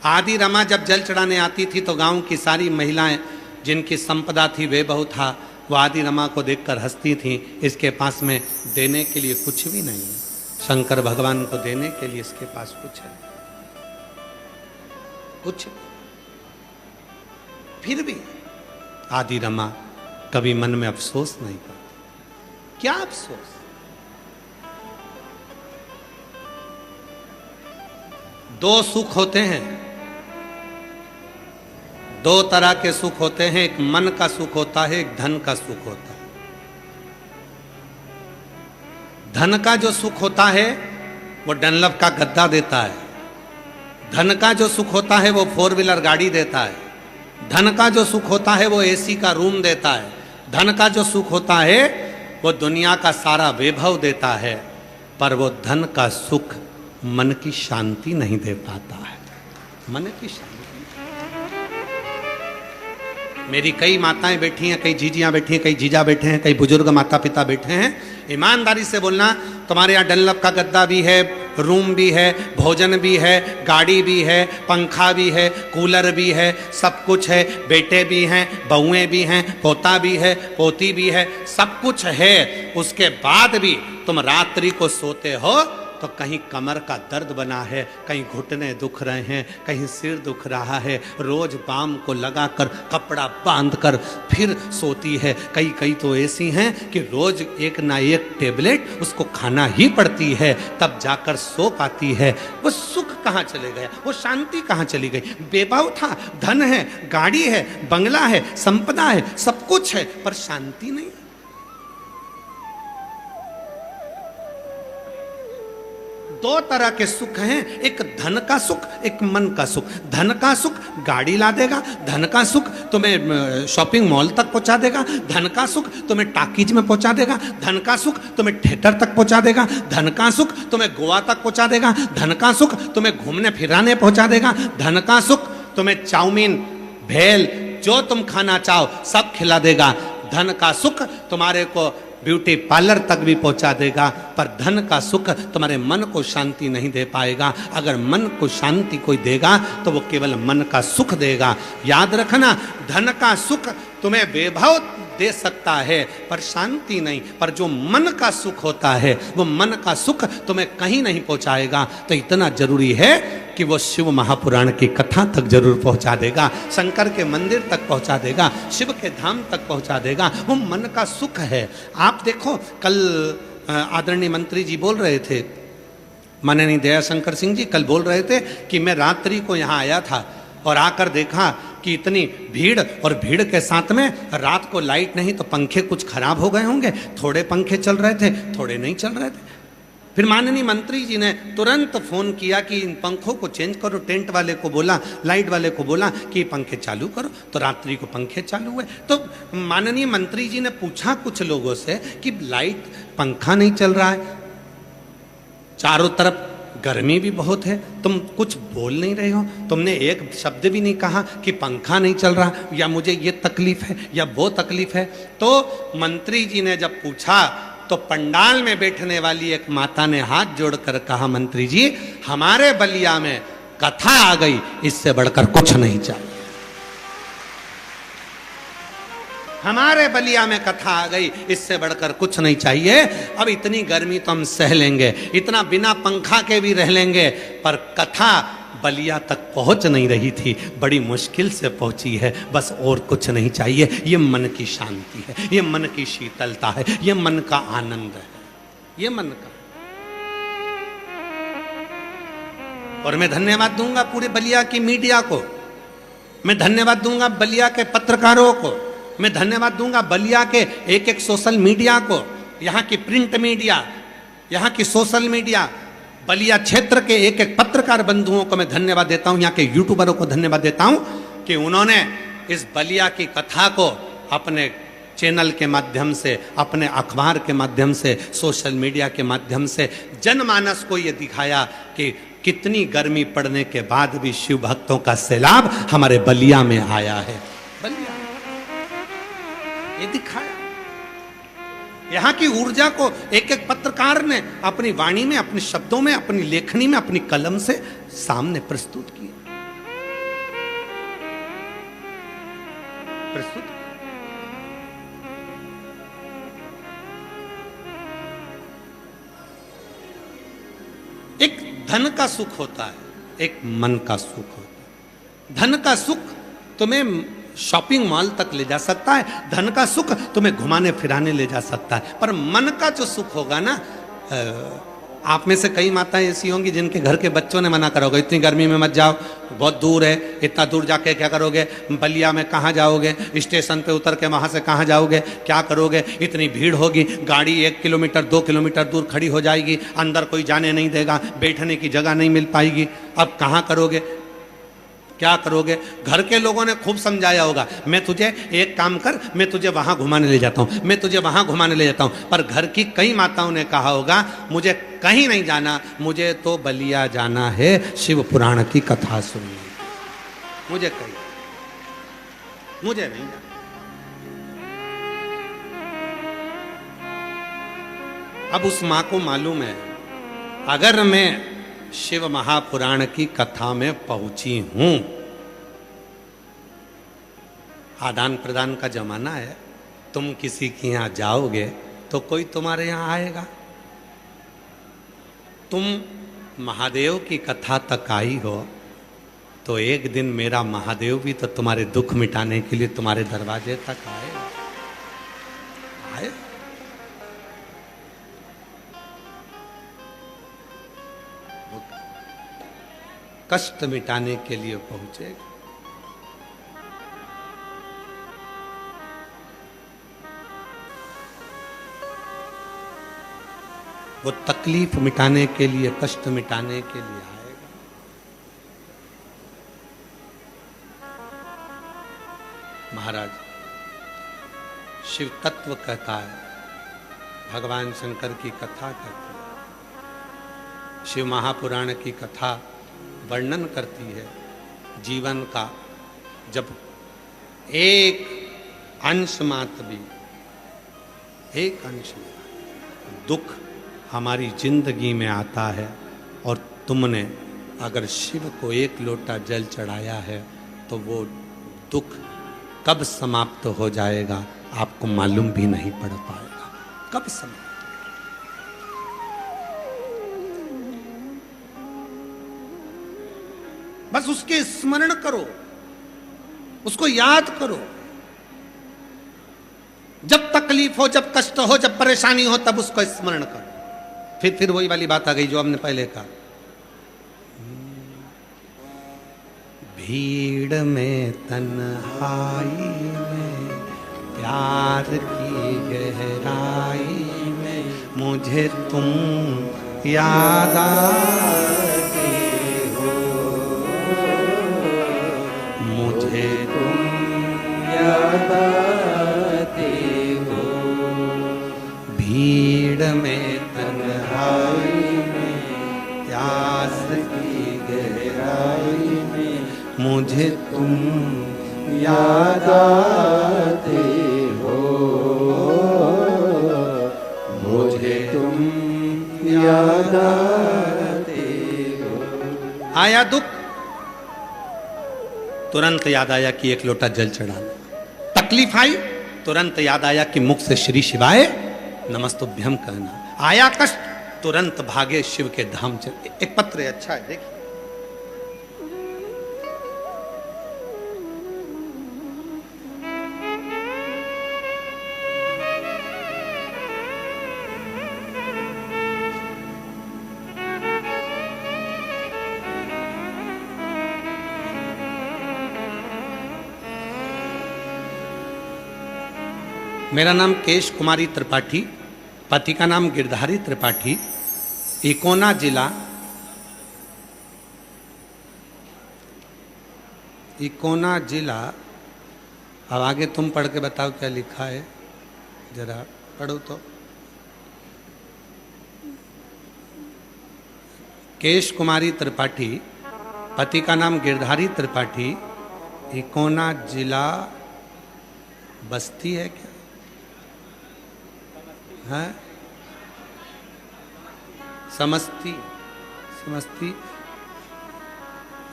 आदि रमा जब जल चढ़ाने आती थी तो गांव की सारी महिलाएं जिनकी संपदा थी, वैभव था, वो आदि रमा को देखकर हंसती थी। इसके पास में देने के लिए कुछ भी नहीं है, शंकर भगवान को देने के लिए इसके पास कुछ है, कुछ। फिर भी आदि रमा कभी मन में अफसोस नहीं करती। क्या अफसोस? दो सुख होते हैं, दो तरह के सुख होते हैं, एक मन का सुख होता है, एक धन का सुख होता है। धन का जो सुख होता है वो डनलप का गद्दा देता है, धन का जो सुख होता है वो 4 व्हीलर गाड़ी देता है, धन का जो सुख होता है वो एसी का रूम देता है, धन का जो सुख होता है वो दुनिया का सारा वैभव देता है, पर वो धन का सुख मन की शांति नहीं दे पाता है। मन की शांति। मेरी कई माताएं बैठी हैं, कई जीजियां बैठी हैं, कई जीजा बैठे हैं, कई बुजुर्ग माता पिता बैठे हैं। ईमानदारी से बोलना, तुम्हारे यहाँ डनलप का गद्दा भी है, रूम भी है, भोजन भी है, गाड़ी भी है, पंखा भी है, कूलर भी है, सब कुछ है, बेटे भी हैं, बहुएं भी हैं, पोता भी है, पोती भी है, सब कुछ है। उसके बाद भी तुम रात्रि को सोते हो तो कहीं कमर का दर्द बना है, कहीं घुटने दुख रहे हैं, कहीं सिर दुख रहा है, रोज बाम को लगाकर कपड़ा बांधकर फिर सोती है। कई कई तो ऐसी हैं कि रोज एक ना एक टेबलेट उसको खाना ही पड़ती है, तब जाकर सो पाती है। वो सुख कहाँ चले गया, वो शांति कहाँ चली गई? वैभव था, धन है, गाड़ी है, बंगला है, संपदा है, सब कुछ है, पर शांति नहीं। दो तरह के सुख हैं, एक धन का सुख, एक मन का सुख। धन का सुख गाड़ी ला देगा, धन का सुख तुम्हें शॉपिंग मॉल तक पहुंचा देगा, धन का सुख तुम्हें टाकीज में पहुंचा देगा, धन का सुख तुम्हें थिएटर तक पहुंचा देगा, धन का सुख तुम्हें गोवा तक पहुंचा देगा, धन का सुख तुम्हें घूमने फिराने पहुंचा देगा, धन का सुख तुम्हें चाउमीन, भेल, जो तुम खाना चाहो सब खिला देगा। धन का सुख तुम्हारे को ब्यूटी पार्लर तक भी पहुंचा देगा, पर धन का सुख तुम्हारे मन को शांति नहीं दे पाएगा। अगर मन को शांति कोई देगा तो वो केवल मन का सुख देगा। याद रखना, धन का सुख तुम्हें वैभव दे सकता है पर शांति नहीं, पर जो मन का सुख होता है वो मन का सुख तुम्हें कहीं नहीं पहुंचाएगा। तो इतना जरूरी है कि वो शिव महापुराण की कथा तक जरूर पहुंचा देगा, शंकर के मंदिर तक पहुंचा देगा, शिव के धाम तक पहुंचा देगा। वो मन का सुख है। आप देखो, कल आदरणीय मंत्री जी बोल रहे थे, माननीय दयाशंकर सिंह जी कल बोल रहे थे कि मैं रात्रि को यहाँ आया था और आकर देखा कि इतनी भीड़, और भीड़ के साथ में रात को लाइट नहीं तो पंखे कुछ खराब हो गए होंगे, थोड़े पंखे चल रहे थे, थोड़े नहीं चल रहे थे। फिर माननीय मंत्री जी ने तुरंत फोन किया कि इन पंखों को चेंज करो, टेंट वाले को बोला, लाइट वाले को बोला कि पंखे चालू करो, तो रात्रि को पंखे चालू हुए। तो माननीय मंत्री जी ने पूछा कुछ लोगों से कि लाइट, पंखा नहीं चल रहा है, चारों तरफ गर्मी भी बहुत है, तुम कुछ बोल नहीं रहे हो, तुमने एक शब्द भी नहीं कहा कि पंखा नहीं चल रहा या मुझे ये तकलीफ है या वो तकलीफ है। तो मंत्री जी ने जब पूछा तो पंडाल में बैठने वाली एक माता ने हाथ जोड़कर कहा, मंत्री जी हमारे बलिया में कथा आ गई, इससे बढ़कर कुछ नहीं चाहिए। हमारे बलिया में कथा आ गई, इससे बढ़कर कुछ नहीं चाहिए। अब इतनी गर्मी तो हम सह लेंगे, इतना बिना पंखा के भी रह लेंगे, पर कथा बलिया तक पहुंच नहीं रही थी, बड़ी मुश्किल से पहुंची है, बस और कुछ नहीं चाहिए। ये मन की शांति है, ये मन की शीतलता है, ये मन का आनंद है, ये मन का। और मैं धन्यवाद दूंगा पूरे बलिया की मीडिया को, मैं धन्यवाद दूंगा बलिया के पत्रकारों को, मैं धन्यवाद दूंगा बलिया के एक एक सोशल मीडिया को, यहाँ की प्रिंट मीडिया, यहाँ की सोशल मीडिया, बलिया क्षेत्र के एक एक पत्रकार बंधुओं को मैं धन्यवाद देता हूँ, यहाँ के यूट्यूबरों को धन्यवाद देता हूँ कि उन्होंने इस बलिया की कथा को अपने चैनल के माध्यम से, अपने अखबार के माध्यम से, सोशल मीडिया के माध्यम से जनमानस को ये दिखाया कि कितनी गर्मी पड़ने के बाद भी शिव भक्तों का सैलाब हमारे बलिया में आया है। बलिया ये दिखाया, यहाँ की ऊर्जा को एक एक पत्रकार ने अपनी वाणी में, अपने शब्दों में, अपनी लेखनी में, अपनी कलम से सामने प्रस्तुत किया, एक धन का सुख होता है, एक मन का सुख होता है। धन का सुख तुम्हें शॉपिंग मॉल तक ले जा सकता है, धन का सुख तुम्हें घुमाने फिराने ले जा सकता है, पर मन का जो सुख होगा ना, आप में से कई माताएं ऐसी होंगी जिनके घर के बच्चों ने मना करा होगा, इतनी गर्मी में मत जाओ, बहुत दूर है, इतना दूर जाके क्या करोगे, बलिया में कहाँ जाओगे, स्टेशन पे उतर के वहाँ से कहाँ जाओगे, क्या करोगे, इतनी भीड़ होगी, गाड़ी 1 किलोमीटर 2 किलोमीटर दूर खड़ी हो जाएगी, अंदर कोई जाने नहीं देगा, बैठने की जगह नहीं मिल पाएगी, अब कहाँ करोगे, क्या करोगे। घर के लोगों ने खूब समझाया होगा, मैं तुझे एक काम कर, मैं तुझे वहां घुमाने ले जाता हूं, मैं तुझे वहां घुमाने ले जाता हूं, पर घर की कई माताओं ने कहा होगा, मुझे कहीं नहीं जाना, मुझे तो बलिया जाना है शिव पुराण की कथा सुनने, मुझे कहीं, मुझे नहीं जाना। अब उस मां को मालूम है, अगर मैं शिव महापुराण की कथा में पहुंची हूं, आदान प्रदान का जमाना है, तुम किसी के यहां जाओगे तो कोई तुम्हारे यहां आएगा, तुम महादेव की कथा तक आई हो तो एक दिन मेरा महादेव भी तो तुम्हारे दुख मिटाने के लिए तुम्हारे दरवाजे तक आएगा, आए। कष्ट मिटाने के लिए पहुंचेगा। वो तकलीफ मिटाने के लिए, कष्ट मिटाने के लिए आएगा। महाराज शिव तत्व कहता है, भगवान शंकर की कथा कहती है, शिव महापुराण की कथा वर्णन करती है जीवन का, जब एक अंश मात्र भी, एक अंश दुख हमारी जिंदगी में आता है और तुमने अगर शिव को एक लोटा जल चढ़ाया है तो वो दुख कब समाप्त हो जाएगा आपको मालूम भी नहीं पड़ पाएगा, कब समाप्त। बस उसके स्मरण करो, उसको याद करो, जब तकलीफ हो, जब कष्ट हो, जब परेशानी हो, तब उसको स्मरण करो। फिर वही वाली बात आ गई जो हमने पहले कहा, भीड़ में तन्हाई में प्यार की गहराई में मुझे तुम याद आते हो, मुझे तुम याद आते हो, भीड़ में तन्हाई में प्यास की गहराई में मुझे तुम याद आते हो, मुझे तुम याद आते हो। आया दुख, तुरंत याद आया कि एक लोटा जल चढ़ाना। तकलीफ आई, तुरंत याद आया कि मुख से श्री शिवाय नमस्तुभ्यम कहना। आया कष्ट, तुरंत भागे शिव के धाम चले। एक पत्र है, अच्छा है, देखिए। मेरा नाम केश कुमारी त्रिपाठी, पति का नाम गिरधारी त्रिपाठी, इकोना जिला, अब आगे तुम पढ़ के बताओ क्या लिखा है, जरा पढ़ो तो। केश कुमारी त्रिपाठी, पति का नाम गिरधारी त्रिपाठी, इकोना जिला, बस्ती है क्या है?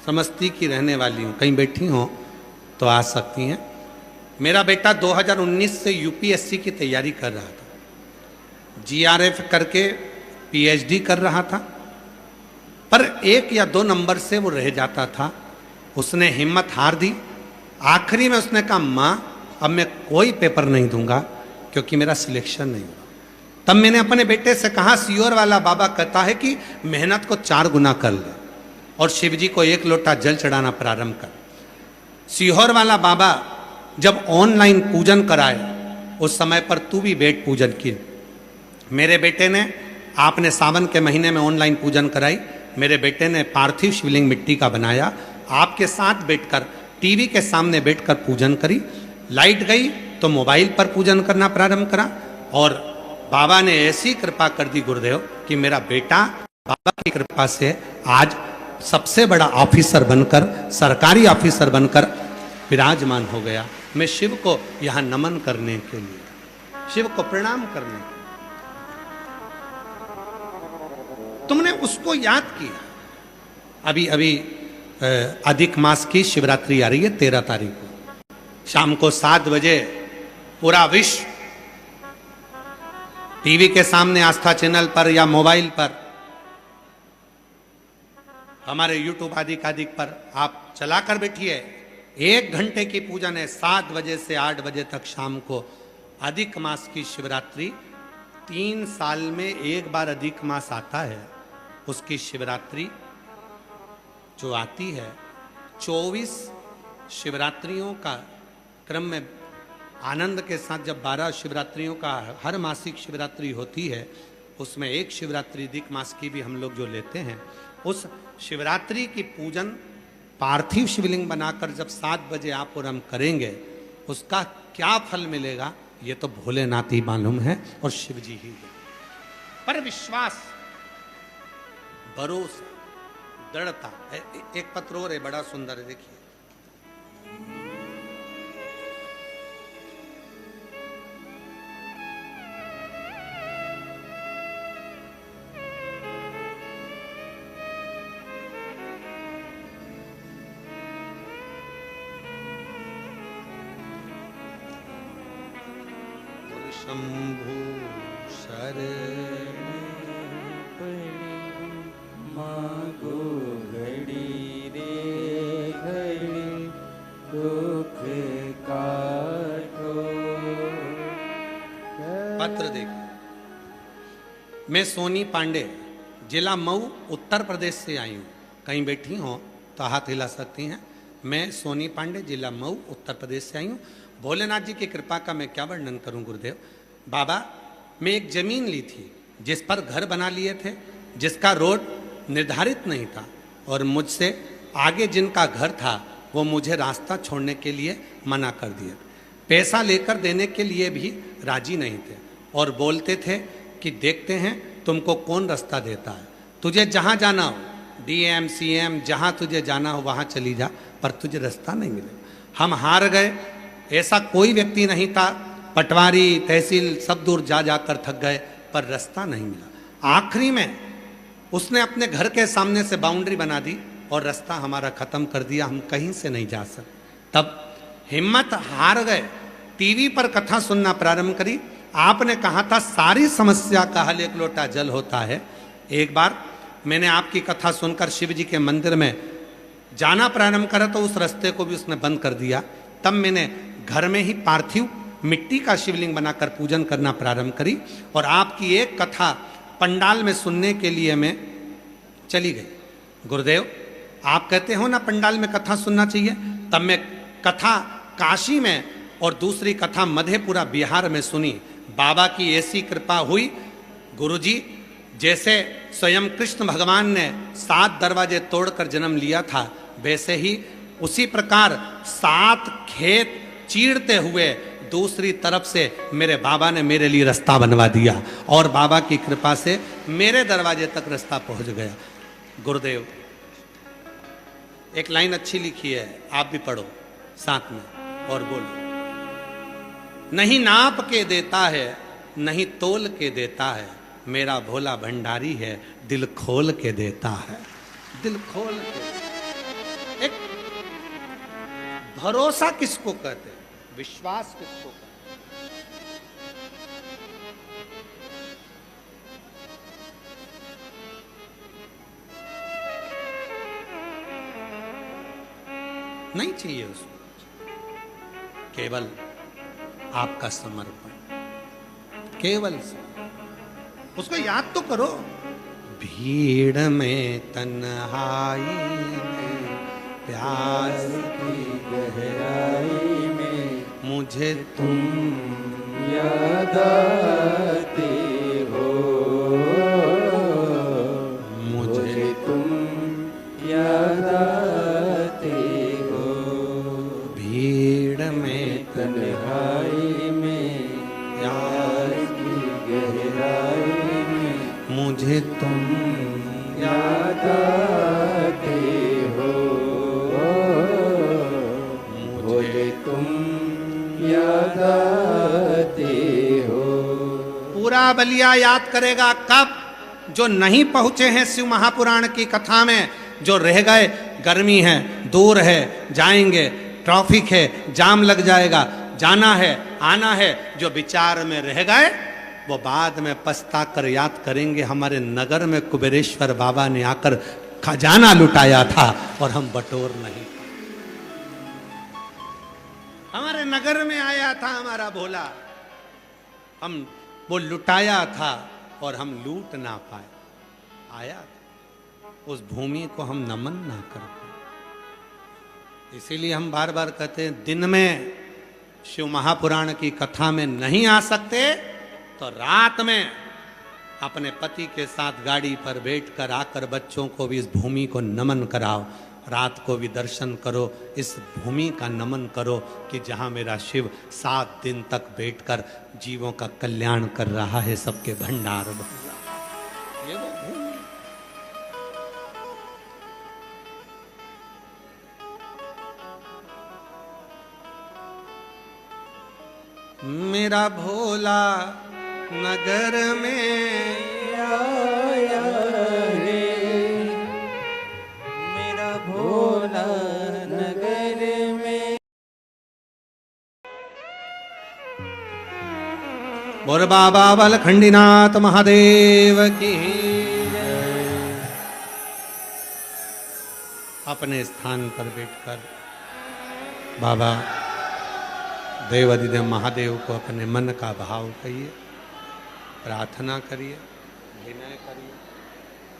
समस्ती की रहने वाली हूँ। कहीं बैठी हो तो आ सकती हैं। मेरा बेटा 2019 से यूपीएससी की तैयारी कर रहा था, जीआरएफ करके पीएचडी कर रहा था, पर 1 या 2 नंबर से वो रह जाता था। उसने हिम्मत हार दी। आखिरी में उसने कहा, माँ अब मैं कोई पेपर नहीं दूंगा क्योंकि मेरा सिलेक्शन नहीं हुआ। तब मैंने अपने बेटे से कहा, सीहोर वाला बाबा कहता है कि मेहनत को 4 गुना कर ले और शिव जी को 1 लोटा जल चढ़ाना प्रारंभ कर। सीहोर वाला बाबा जब ऑनलाइन पूजन कराए उस समय पर तू भी बैठ पूजन की। मेरे बेटे ने, आपने सावन के महीने में ऑनलाइन पूजन कराई, मेरे बेटे ने पार्थिव शिवलिंग मिट्टी का बनाया, आपके साथ बैठकर टीवी के सामने बैठकर पूजन करी। लाइट गई तो मोबाइल पर पूजन करना प्रारंभ करा और बाबा ने ऐसी कृपा कर दी गुरुदेव कि मेरा बेटा बाबा की कृपा से आज सबसे बड़ा ऑफिसर बनकर, सरकारी ऑफिसर बनकर विराजमान हो गया। मैं शिव को यहां नमन करने के लिए, शिव को प्रणाम करने के लिए। तुमने उसको याद किया। अभी अधिक मास की शिवरात्रि आ रही है 13 तारीख को, शाम को 7 बजे पूरा विश्व टीवी के सामने आस्था चैनल पर या मोबाइल पर, हमारे यूट्यूब आदि पर आप चलाकर बैठिए। 1 घंटे की पूजन है, 7 बजे से 8 बजे तक शाम को। अधिक मास की शिवरात्रि 3 साल में 1 बार अधिक मास आता है। उसकी शिवरात्रि जो आती है, 24 शिवरात्रियों का क्रम में आनंद के साथ जब 12 शिवरात्रियों का हर मासिक शिवरात्रि होती है, उसमें एक शिवरात्रि अधिक मास की भी हम लोग जो लेते हैं, उस शिवरात्रि की पूजन पार्थिव शिवलिंग बनाकर जब 7 बजे आप और हम करेंगे, उसका क्या फल मिलेगा ये तो भोलेनाथ ही मालूम है और शिव जी ही है। पर विश्वास, भरोसा, दृढ़ता। एक पत्र और है, बड़ा सुंदर है, देखिए। शंभु शरण मागो घड़ी रे घड़ी दुख काटो। पत्र देखो। मैं सोनी पांडे, जिला मऊ, उत्तर प्रदेश से आई हूँ। कहीं बैठी हो तो हाथ हिला सकती हैं। मैं सोनी पांडे, जिला मऊ, उत्तर प्रदेश से आई हूँ। भोलेनाथ जी की कृपा का मैं क्या वर्णन करूं गुरुदेव। बाबा, मैं एक जमीन ली थी जिस पर घर बना लिए थे जिसका रोड निर्धारित नहीं था और मुझसे आगे जिनका घर था वो मुझे रास्ता छोड़ने के लिए मना कर दिया। पैसा लेकर देने के लिए भी राजी नहीं थे और बोलते थे कि देखते हैं तुमको कौन रास्ता देता है, तुझे जहाँ जाना हो, डीएम सीएम जहाँ तुझे जाना हो वहाँ चली जा, पर तुझे रास्ता नहीं मिलेगा। हम हार गए। ऐसा कोई व्यक्ति नहीं था, पटवारी तहसील सब दूर जा जाकर थक गए, पर रास्ता नहीं मिला। आखिरी में उसने अपने घर के सामने से बाउंड्री बना दी और रास्ता हमारा ख़त्म कर दिया, हम कहीं से नहीं जा सकते। तब हिम्मत हार गए, टीवी पर कथा सुनना प्रारंभ करी। आपने कहा था सारी समस्या का हल एक लोटा जल होता है। एक बार मैंने आपकी कथा सुनकर शिव जी के मंदिर में जाना प्रारंभ करा तो उस रास्ते को भी उसने बंद कर दिया। तब मैंने घर में ही पार्थिव मिट्टी का शिवलिंग बनाकर पूजन करना प्रारंभ करी और आपकी एक कथा पंडाल में सुनने के लिए मैं चली गई। गुरुदेव आप कहते हो ना पंडाल में कथा सुनना चाहिए, तब मैं कथा काशी में और दूसरी कथा मधेपुरा बिहार में सुनी। बाबा की ऐसी कृपा हुई, गुरुजी जैसे स्वयं कृष्ण भगवान ने 7 दरवाजे तोड़कर जन्म लिया था, वैसे ही उसी प्रकार 7 खेत चीरते हुए दूसरी तरफ से मेरे बाबा ने मेरे लिए रास्ता बनवा दिया और बाबा की कृपा से मेरे दरवाजे तक रास्ता पहुंच गया। गुरुदेव एक लाइन अच्छी लिखी है, आप भी पढ़ो साथ में और बोलो। नहीं नाप के देता है, नहीं तोल के देता है, मेरा भोला भंडारी है, दिल खोल के देता है। दिल खोल के। एक भरोसा किसको कहते हैं, विश्वास किसको कहते हैं? नहीं चाहिए उसको, केवल आपका समर्पण, केवल उसको याद तो करो। भीड़ में तन्हाई में प्यास की गहराई में मुझे तुम याद आते हो, मुझे तुम याद आते हो। भीड़ में तन्हाई में प्यास की गहराई में मुझे तुम याद आते हो, मुझे तुम याद आते हो। पूरा बलिया याद करेगा कब? जो नहीं पहुंचे हैं शिव महापुराण की कथा में, जो रह गए, गर्मी है, दूर है, जाएंगे, ट्रैफिक है, जाम लग जाएगा, जाना है, आना है, जो विचार में रह गए वो बाद में पछता कर याद करेंगे हमारे नगर में कुबेरेश्वर बाबा ने आकर खजाना लुटाया था और हम बटोर नहीं। हमारे नगर में आया था हमारा भोला, हम वो लुटाया था और हम लूट ना पाए। आया था, उस भूमि को हम नमन ना कर पाए। इसीलिए हम बार बार कहते हैं दिन में शिव महापुराण की कथा में नहीं आ सकते तो रात में अपने पति के साथ गाड़ी पर बैठकर आकर बच्चों को भी इस भूमि को नमन कराओ, रात को भी दर्शन करो, इस भूमि का नमन करो कि जहाँ मेरा शिव 7 दिन तक बैठकर जीवों का कल्याण कर रहा है, सबके भंडार भर रहा है। ये वो भूमि। मेरा भोला नगर में आया रे, मेरा भोला नगर में। बोल बाबा बलखंडीनाथ महादेव की। अपने स्थान पर बैठकर बाबा देवाधिदेव महादेव को अपने मन का भाव कहिए, प्रार्थना करिए, विनय करिए,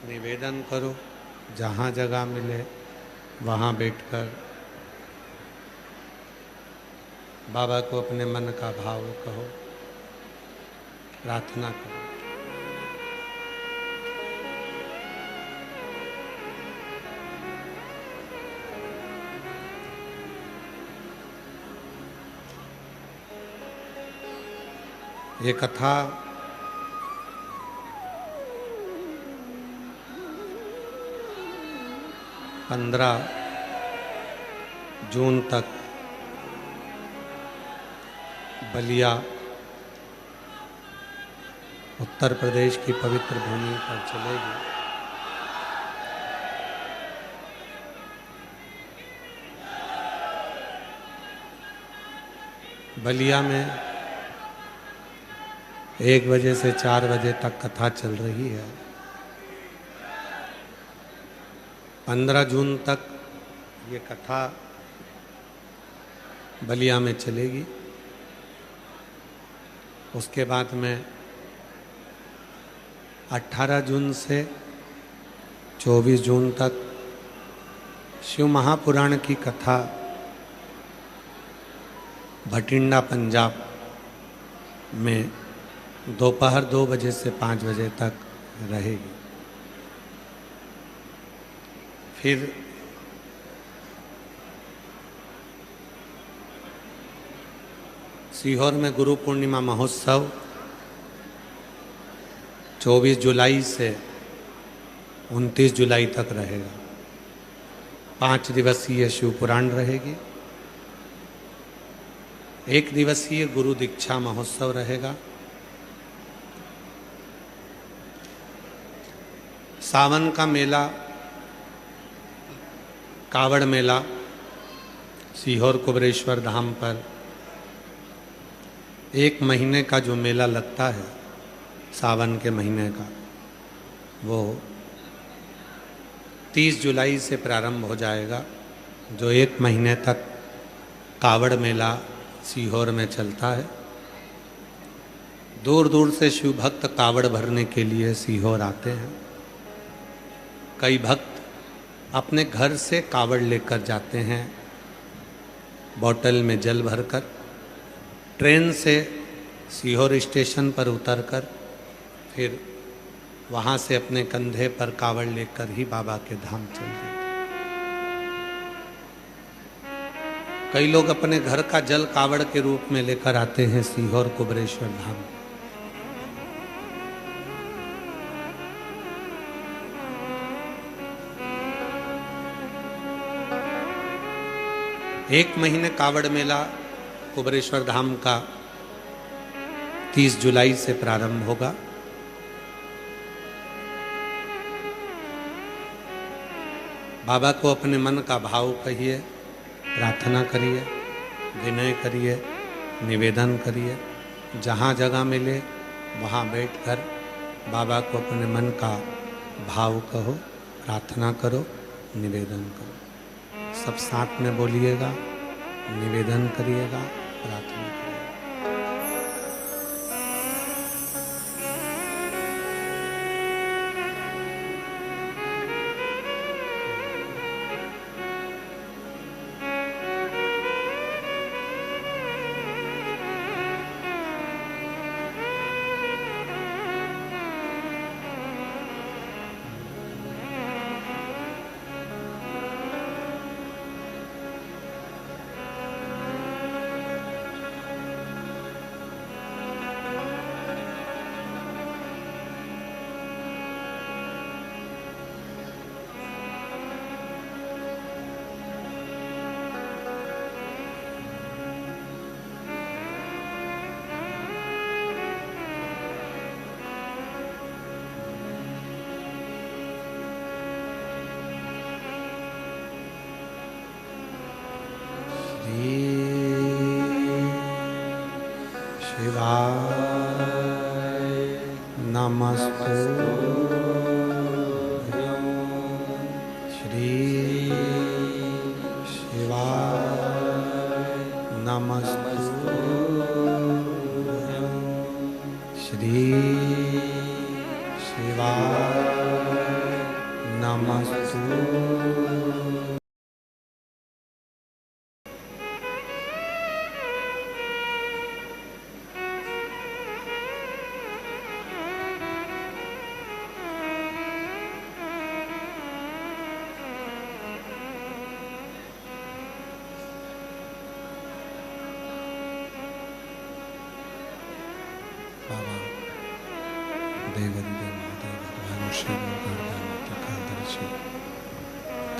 निवेदन करो। जहाँ जगह मिले वहाँ बैठकर बाबा को अपने मन का भाव कहो, प्रार्थना करो। ये कथा पंद्रह जून तक बलिया उत्तर प्रदेश की पवित्र भूमि पर चलेगी। बलिया में 1 बजे से 4 बजे तक कथा चल रही है। 15 जून तक ये कथा बलिया में चलेगी। उसके बाद में 18 जून से 24 जून तक शिव महापुराण की कथा भटिंडा पंजाब में दोपहर 2 बजे से 5 बजे तक रहेगी। फिर सीहोर में गुरु पूर्णिमा महोत्सव 24 जुलाई से 29 जुलाई तक रहेगा। 5 दिवसीय शिव पुराण रहेगी। 1 दिवसीय गुरु दीक्षा महोत्सव रहेगा। सावन का मेला कावड़ मेला सीहोर कुबरेश्वर धाम पर 1 महीने का जो मेला लगता है सावन के महीने का, वो 30 जुलाई से प्रारंभ हो जाएगा। जो 1 महीने तक कावड़ मेला सीहोर में चलता है। दूर दूर से शिव भक्त कावड़ भरने के लिए सीहोर आते हैं। कई भक्त अपने घर से कावड़ लेकर जाते हैं, बोतल में जल भरकर। ट्रेन से सीहोर स्टेशन पर उतरकर फिर वहाँ से अपने कंधे पर कावड़ लेकर ही बाबा के धाम चल देते। कई लोग अपने घर का जल कावड़ के रूप में लेकर आते हैं सीहोर कुबरेश्वर धाम। एक महीने कावड़ मेला कुबरेश्वर धाम का 30 जुलाई से प्रारंभ होगा। बाबा को अपने मन का भाव कहिए, प्रार्थना करिए, विनय करिए, निवेदन करिए। जहाँ जगह मिले वहाँ बैठकर बाबा को अपने मन का भाव कहो, प्रार्थना करो, निवेदन करो। सब साथ में बोलिएगा, निवेदन करिएगा, प्रार्थना करिएगा।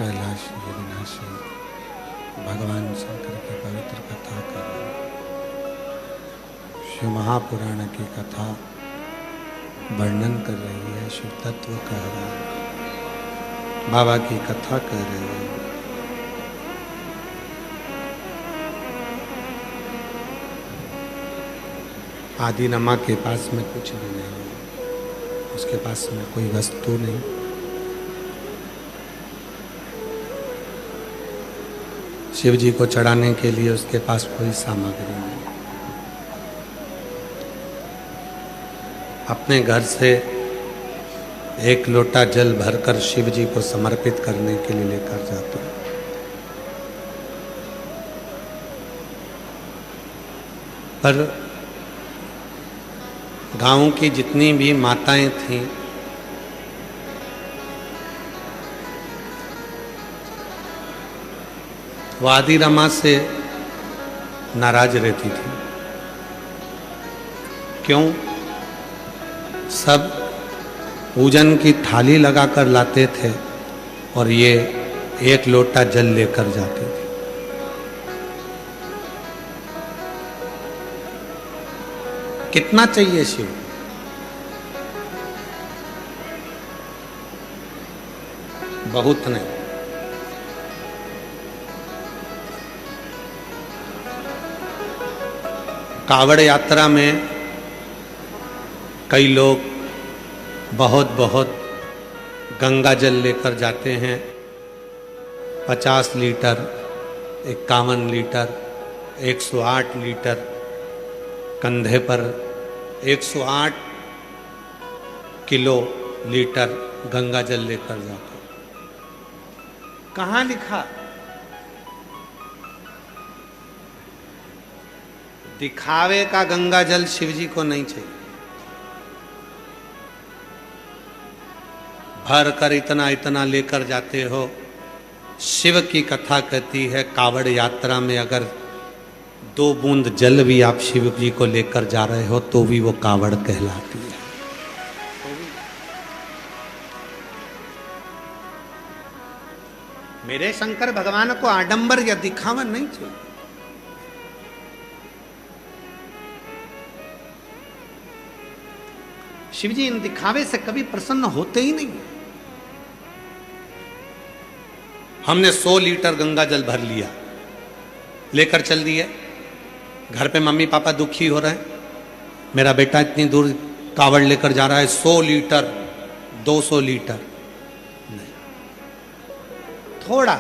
कैलाशी अविनाशी भगवान शंकर की पवित्र कथा कर रहे हैं। शिव महापुराण की कथा वर्णन कर रही है, शिव तत्व कह रहा है, बाबा की कथा कर रही है। आदिनमा के पास में कुछ भी नहीं है, उसके पास में कोई वस्तु नहीं, शिव जी को चढ़ाने के लिए उसके पास कोई सामग्री नहीं। अपने घर से एक लोटा जल भरकर शिव जी को समर्पित करने के लिए लेकर जाते हैं। पर गांव की जितनी भी माताएं थीं, वो आदिरमा से नाराज रहती थी। क्यों? सब पूजन की थाली लगाकर लाते थे और ये एक लोटा जल लेकर जाती थी। कितना चाहिए शिव? बहुत नहीं। कावड़ यात्रा में कई लोग बहुत बहुत गंगा जल लेकर जाते हैं। 50 लीटर, 51 लीटर, 108 लीटर कंधे पर 108 किलो लीटर गंगा जल लेकर जाते। कहाँ लिखा? दिखावे का गंगा जल शिव जी को नहीं चाहिए। भर कर इतना इतना लेकर जाते हो। शिव की कथा कहती है कावड़ यात्रा में अगर 2 बूंद जल भी आप शिव जी को लेकर जा रहे हो तो भी वो कावड़ कहलाती है। मेरे शंकर भगवान को आडंबर या दिखावा नहीं चाहिए। शिव जी इन दिखावे से कभी प्रसन्न होते ही नहीं। हमने 100 लीटर गंगा जल भर लिया, लेकर चल दिए। घर पे मम्मी पापा दुखी हो रहे हैं, मेरा बेटा इतनी दूर कावड़ लेकर जा रहा है, 100 लीटर 200 लीटर नहीं, थोड़ा।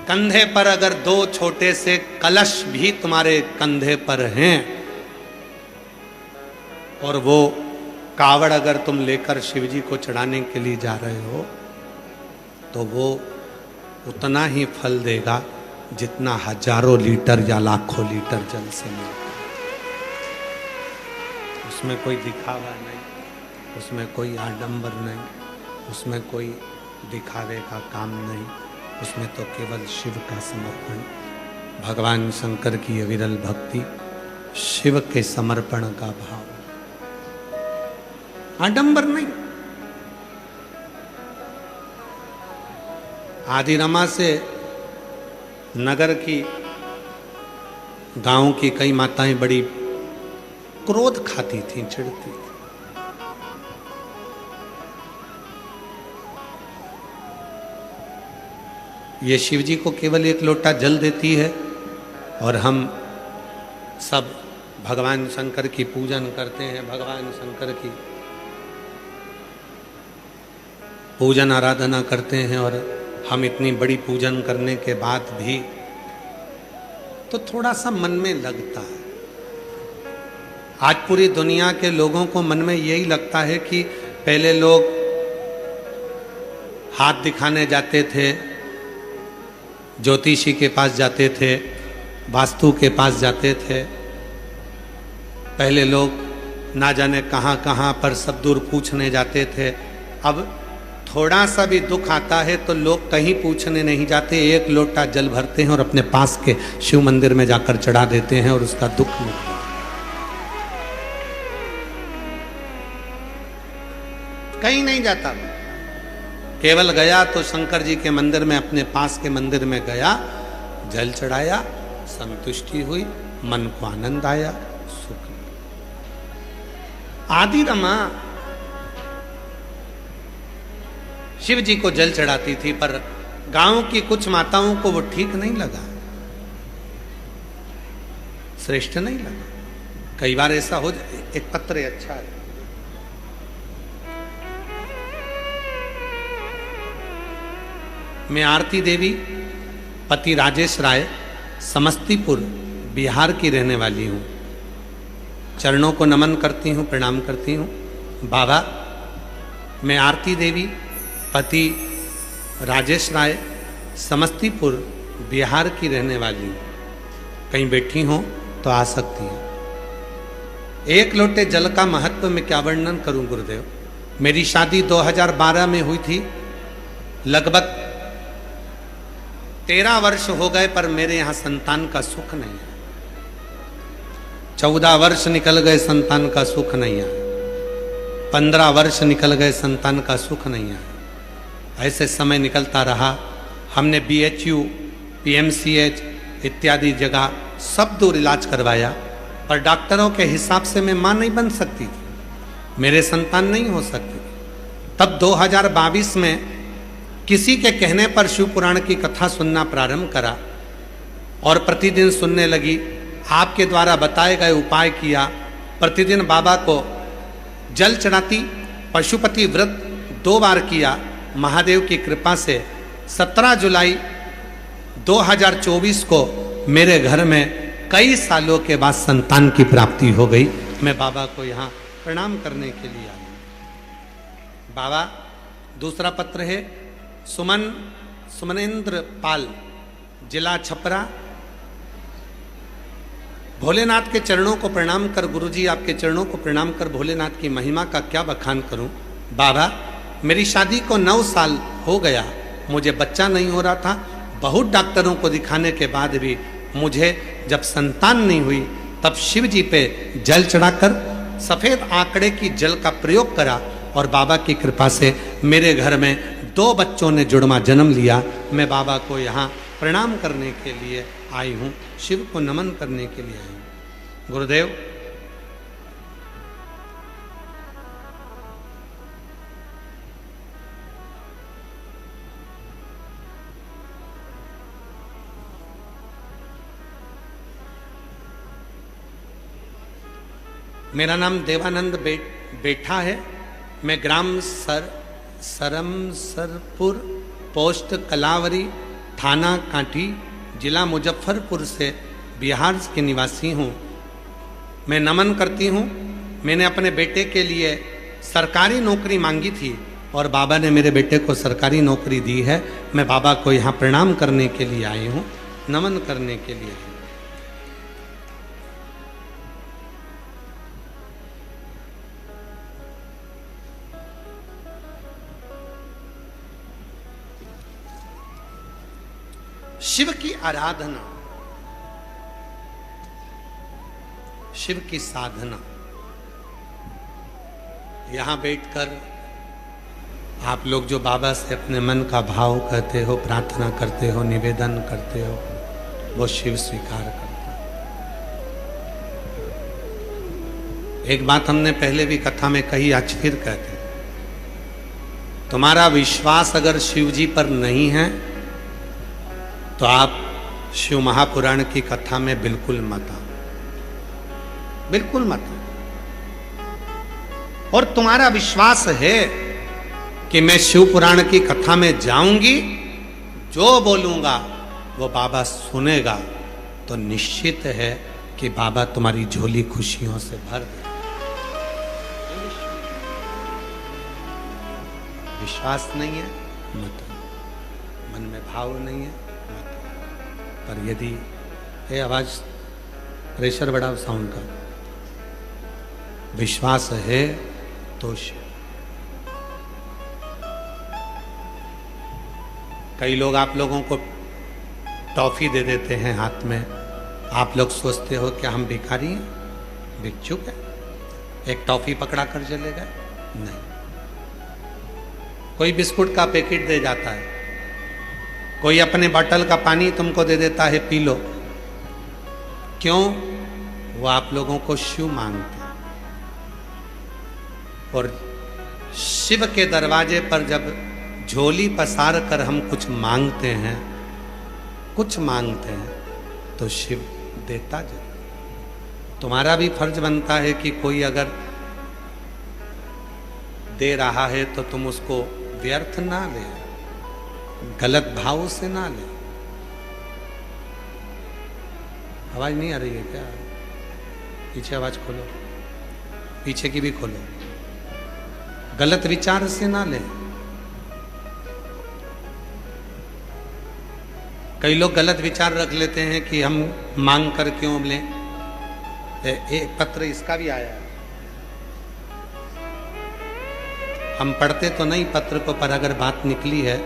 कंधे पर अगर 2 छोटे से कलश भी तुम्हारे कंधे पर हैं और वो कावड़ अगर तुम लेकर शिवजी को चढ़ाने के लिए जा रहे हो तो वो उतना ही फल देगा जितना हजारों लीटर या लाखों लीटर जल से मिलता है। उसमें कोई दिखावा नहीं, उसमें कोई आडंबर नहीं, उसमें कोई दिखावे का काम नहीं, उसमें तो केवल शिव का समर्पण, भगवान शंकर की अविरल भक्ति, शिव के समर्पण का भाव, आडंबर नहीं। आदिरमा से नगर की, गांव की कई माताएं बड़ी क्रोध खाती थीं, चिढ़ती थी। ये शिव जी को केवल 1 लोटा जल देती है और हम सब भगवान शंकर की पूजन करते हैं, भगवान शंकर की पूजन आराधना करते हैं। और हम इतनी बड़ी पूजन करने के बाद भी तो थोड़ा सा मन में लगता है। आज पूरी दुनिया के लोगों को मन में यही लगता है कि पहले लोग हाथ दिखाने जाते थे, ज्योतिषी के पास जाते थे, वास्तु के पास जाते थे। पहले लोग ना जाने कहाँ कहाँ पर सब दूर पूछने जाते थे। अब थोड़ा सा भी दुख आता है तो लोग कहीं पूछने नहीं जाते, 1 लोटा जल भरते हैं और अपने पास के शिव मंदिर में जाकर चढ़ा देते हैं और उसका दुख मिटता है। कहीं नहीं जाता। केवल गया तो शंकर जी के मंदिर में, अपने पास के मंदिर में गया, जल चढ़ाया, संतुष्टि हुई, मन को आनंद आया, सुख। आदि रमा शिव जी को जल चढ़ाती थी, पर गांव की कुछ माताओं को वो ठीक नहीं लगा, श्रेष्ठ नहीं लगा। कई बार ऐसा हो जाए। एक पत्र है, अच्छा है। मैं आरती देवी, पति राजेश राय, समस्तीपुर बिहार की रहने वाली हूं। चरणों को नमन करती हूं, प्रणाम करती हूं। बाबा, मैं आरती देवी, पति राजेश राय, समस्तीपुर बिहार की रहने वाली हूं। कहीं बैठी हो तो आ सकती हैं। एक लोटे जल का महत्व मैं क्या वर्णन करूं गुरुदेव। मेरी शादी 2012 में हुई थी। लगभग 13 वर्ष हो गए, पर मेरे यहां संतान का सुख नहीं है। 14 वर्ष निकल गए, संतान का सुख नहीं है। 15 वर्ष निकल गए, संतान का सुख नहीं है। ऐसे समय निकलता रहा। हमने BHU, PMCH इत्यादि जगह सब दूर इलाज करवाया, पर डॉक्टरों के हिसाब से मैं मां नहीं बन सकती थी, मेरे संतान नहीं हो सकती थी। तब 2022 में किसी के कहने पर शिव पुराण की कथा सुनना प्रारंभ करा और प्रतिदिन सुनने लगी। आपके द्वारा बताए गए उपाय किया। प्रतिदिन बाबा को जल चढ़ाती, पशुपति व्रत 2 बार किया। महादेव की कृपा से 17 जुलाई 2024 को मेरे घर में कई सालों के बाद संतान की प्राप्ति हो गई। मैं बाबा को यहाँ प्रणाम करने के लिए आया। बाबा, दूसरा पत्र है सुमनेन्द्र पाल, जिला छपरा। भोलेनाथ के चरणों को प्रणाम कर, गुरुजी आपके चरणों को प्रणाम कर भोलेनाथ की महिमा का क्या बखान करूं। बाबा, मेरी शादी को 9 साल हो गया, मुझे बच्चा नहीं हो रहा था। बहुत डॉक्टरों को दिखाने के बाद भी मुझे जब संतान नहीं हुई, तब शिव जी पे जल चढ़ाकर सफेद आंकड़े की जल का प्रयोग करा और बाबा की कृपा से मेरे घर में 2 बच्चों ने जुड़वा जन्म लिया। मैं बाबा को यहाँ प्रणाम करने के लिए आई हूँ, शिव को नमन करने के लिए आई हूँ। गुरुदेव, मेरा नाम देवानंद बेठा है। मैं ग्राम सरमसरपुर, पोस्ट कलावरी, थाना कांटी, जिला मुजफ्फरपुर से बिहार के निवासी हूँ। मैं नमन करती हूँ। मैंने अपने बेटे के लिए सरकारी नौकरी मांगी थी और बाबा ने मेरे बेटे को सरकारी नौकरी दी है। मैं बाबा को यहाँ प्रणाम करने के लिए आई हूँ, नमन करने के लिए आई हूँ। शिव की आराधना, शिव की साधना, यहां बैठकर आप लोग जो बाबा से अपने मन का भाव कहते हो, प्रार्थना करते हो, निवेदन करते हो, वो शिव स्वीकार करता है। एक बात हमने पहले भी कथा में कही, आज फिर कहते, तुम्हारा विश्वास अगर शिव जी पर नहीं है तो आप शिव महापुराण की कथा में बिल्कुल मत आओ, बिल्कुल मत आओ। और तुम्हारा विश्वास है कि मैं शिव पुराण की कथा में जाऊंगी, जो बोलूंगा वो बाबा सुनेगा, तो निश्चित है कि बाबा तुम्हारी झोली खुशियों से भर दे। विश्वास नहीं है मत, मन में भाव नहीं है मत। पर यदि ये आवाज प्रेशर बढ़ाओ साउंड का, विश्वास है तो कई लोग आप लोगों को टॉफी दे देते हैं हाथ में। आप लोग सोचते हो कि हम भिखारी हैं, भिक्षुक है, एक टॉफी पकड़ा कर चले गए। नहीं, कोई बिस्कुट का पैकेट दे जाता है, कोई अपने बॉटल का पानी तुमको दे देता है, पी लो। क्यों? वो आप लोगों को शिव मांगते हैं। और शिव के दरवाजे पर जब झोली पसार कर हम कुछ मांगते हैं, कुछ मांगते हैं, तो शिव देता जरूर। तुम्हारा भी फर्ज बनता है कि कोई अगर दे रहा है तो तुम उसको व्यर्थ ना ले, गलत भाव से ना ले। आवाज नहीं आ रही है क्या? पीछे आवाज खोलो, पीछे की भी खोलो। गलत विचार से ना ले। कई लोग गलत विचार रख लेते हैं कि हम मांग कर क्यों लें। एक पत्र इसका भी आया है, हम पढ़ते तो नहीं पत्र को, पर अगर बात निकली है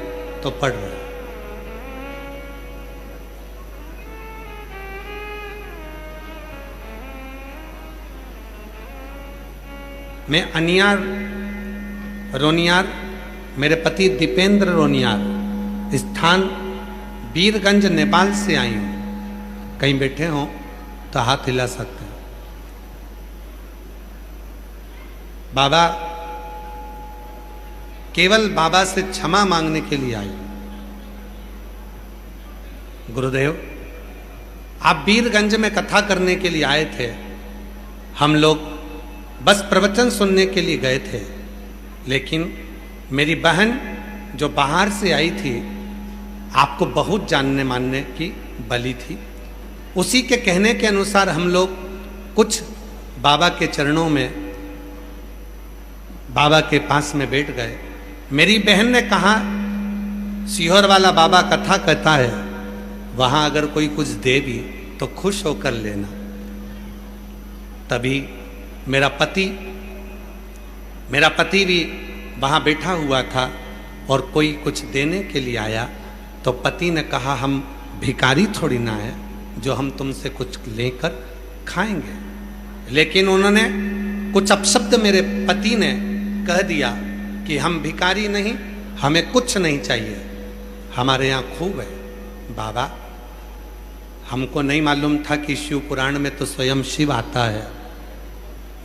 तो पढ़ रहे। मैं अनियार रोनियार, मेरे पति दीपेंद्र रोनियार, स्थान वीरगंज नेपाल से आई हूं। कहीं बैठे हो तो हाथ हिला सकते हैं। बाबा, केवल बाबा से क्षमा मांगने के लिए आई। गुरुदेव, आप वीरगंज में कथा करने के लिए आए थे, हम लोग बस प्रवचन सुनने के लिए गए थे, लेकिन मेरी बहन जो बाहर से आई थी, आपको बहुत जानने मानने की बली थी। उसी के कहने के अनुसार हम लोग कुछ बाबा के चरणों में, बाबा के पास में बैठ गए। मेरी बहन ने कहा, सीहोर वाला बाबा कथा कहता है, वहां अगर कोई कुछ दे भी तो खुश होकर लेना। तभी मेरा पति भी वहां बैठा हुआ था और कोई कुछ देने के लिए आया, तो पति ने कहा, हम भिखारी थोड़ी ना है जो हम तुमसे कुछ लेकर खाएंगे। लेकिन उन्होंने कुछ अपशब्द मेरे पति ने कह दिया कि हम भिखारी नहीं, हमें कुछ नहीं चाहिए, हमारे यहाँ खूब है। बाबा, हमको नहीं मालूम था कि शिव पुराण में तो स्वयं शिव आता है,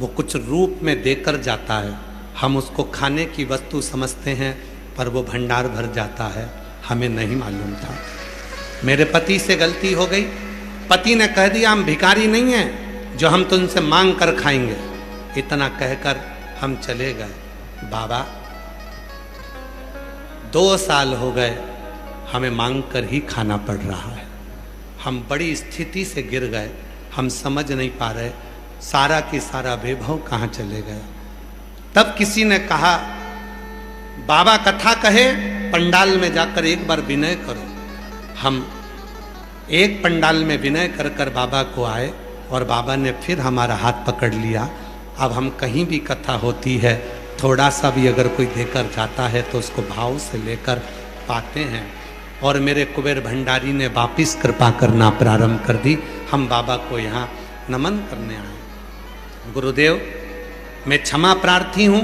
वो कुछ रूप में देकर जाता है। हम उसको खाने की वस्तु समझते हैं, पर वो भंडार भर जाता है, हमें नहीं मालूम था। मेरे पति से गलती हो गई। पति ने कह दिया, हम भिखारी नहीं हैं जो हम तुमसे मांग कर खाएंगे। इतना कहकर हम चले गए। बाबा, 2 साल हो गए हमें मांग कर ही खाना पड़ रहा है। हम बड़ी स्थिति से गिर गए, हम समझ नहीं पा रहे सारा की सारा वैभव कहाँ चले गया। तब किसी ने कहा, बाबा कथा कहे, पंडाल में जाकर एक बार विनय करो। हम एक पंडाल में विनय कर कर बाबा को आए और बाबा ने फिर हमारा हाथ पकड़ लिया। अब हम कहीं भी कथा होती है, थोड़ा सा भी अगर कोई देकर जाता है तो उसको भाव से लेकर पाते हैं। और मेरे कुबेर भंडारी ने वापिस कृपा करना प्रारंभ कर दी। हम बाबा को यहाँ नमन करने आए। गुरुदेव, मैं क्षमा प्रार्थी हूँ।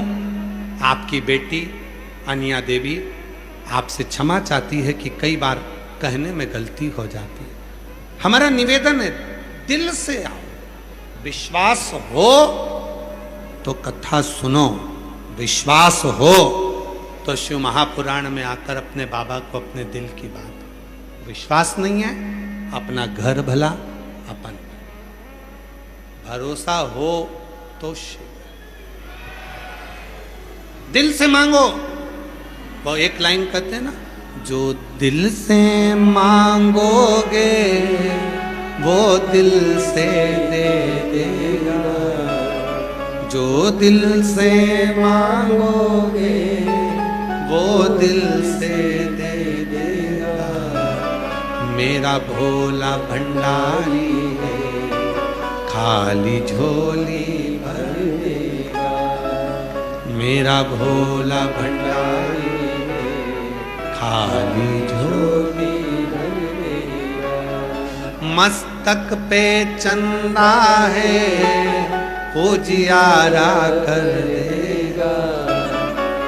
आपकी बेटी अनिया देवी आपसे क्षमा चाहती है कि कई बार कहने में गलती हो जाती है। हमारा निवेदन है, दिल से आओ, विश्वास हो तो कथा सुनो, विश्वास हो तो शिव महापुराण में आकर अपने बाबा को अपने दिल की बात। विश्वास नहीं है, अपना घर भला अपन, भरोसा हो तो शिव। दिल से मांगो। वो एक लाइन कहते हैं ना, जो दिल से मांगोगे वो दिल से दे देगा, जो दिल से मांगोगे वो दिल से दे देगा। मेरा भोला भंडारी है, खाली झोली भर देगा। मेरा भोला भंडारी है, खाली झोली भर देगा। मस्तक पे चंदा है, उजियारा कर देगा।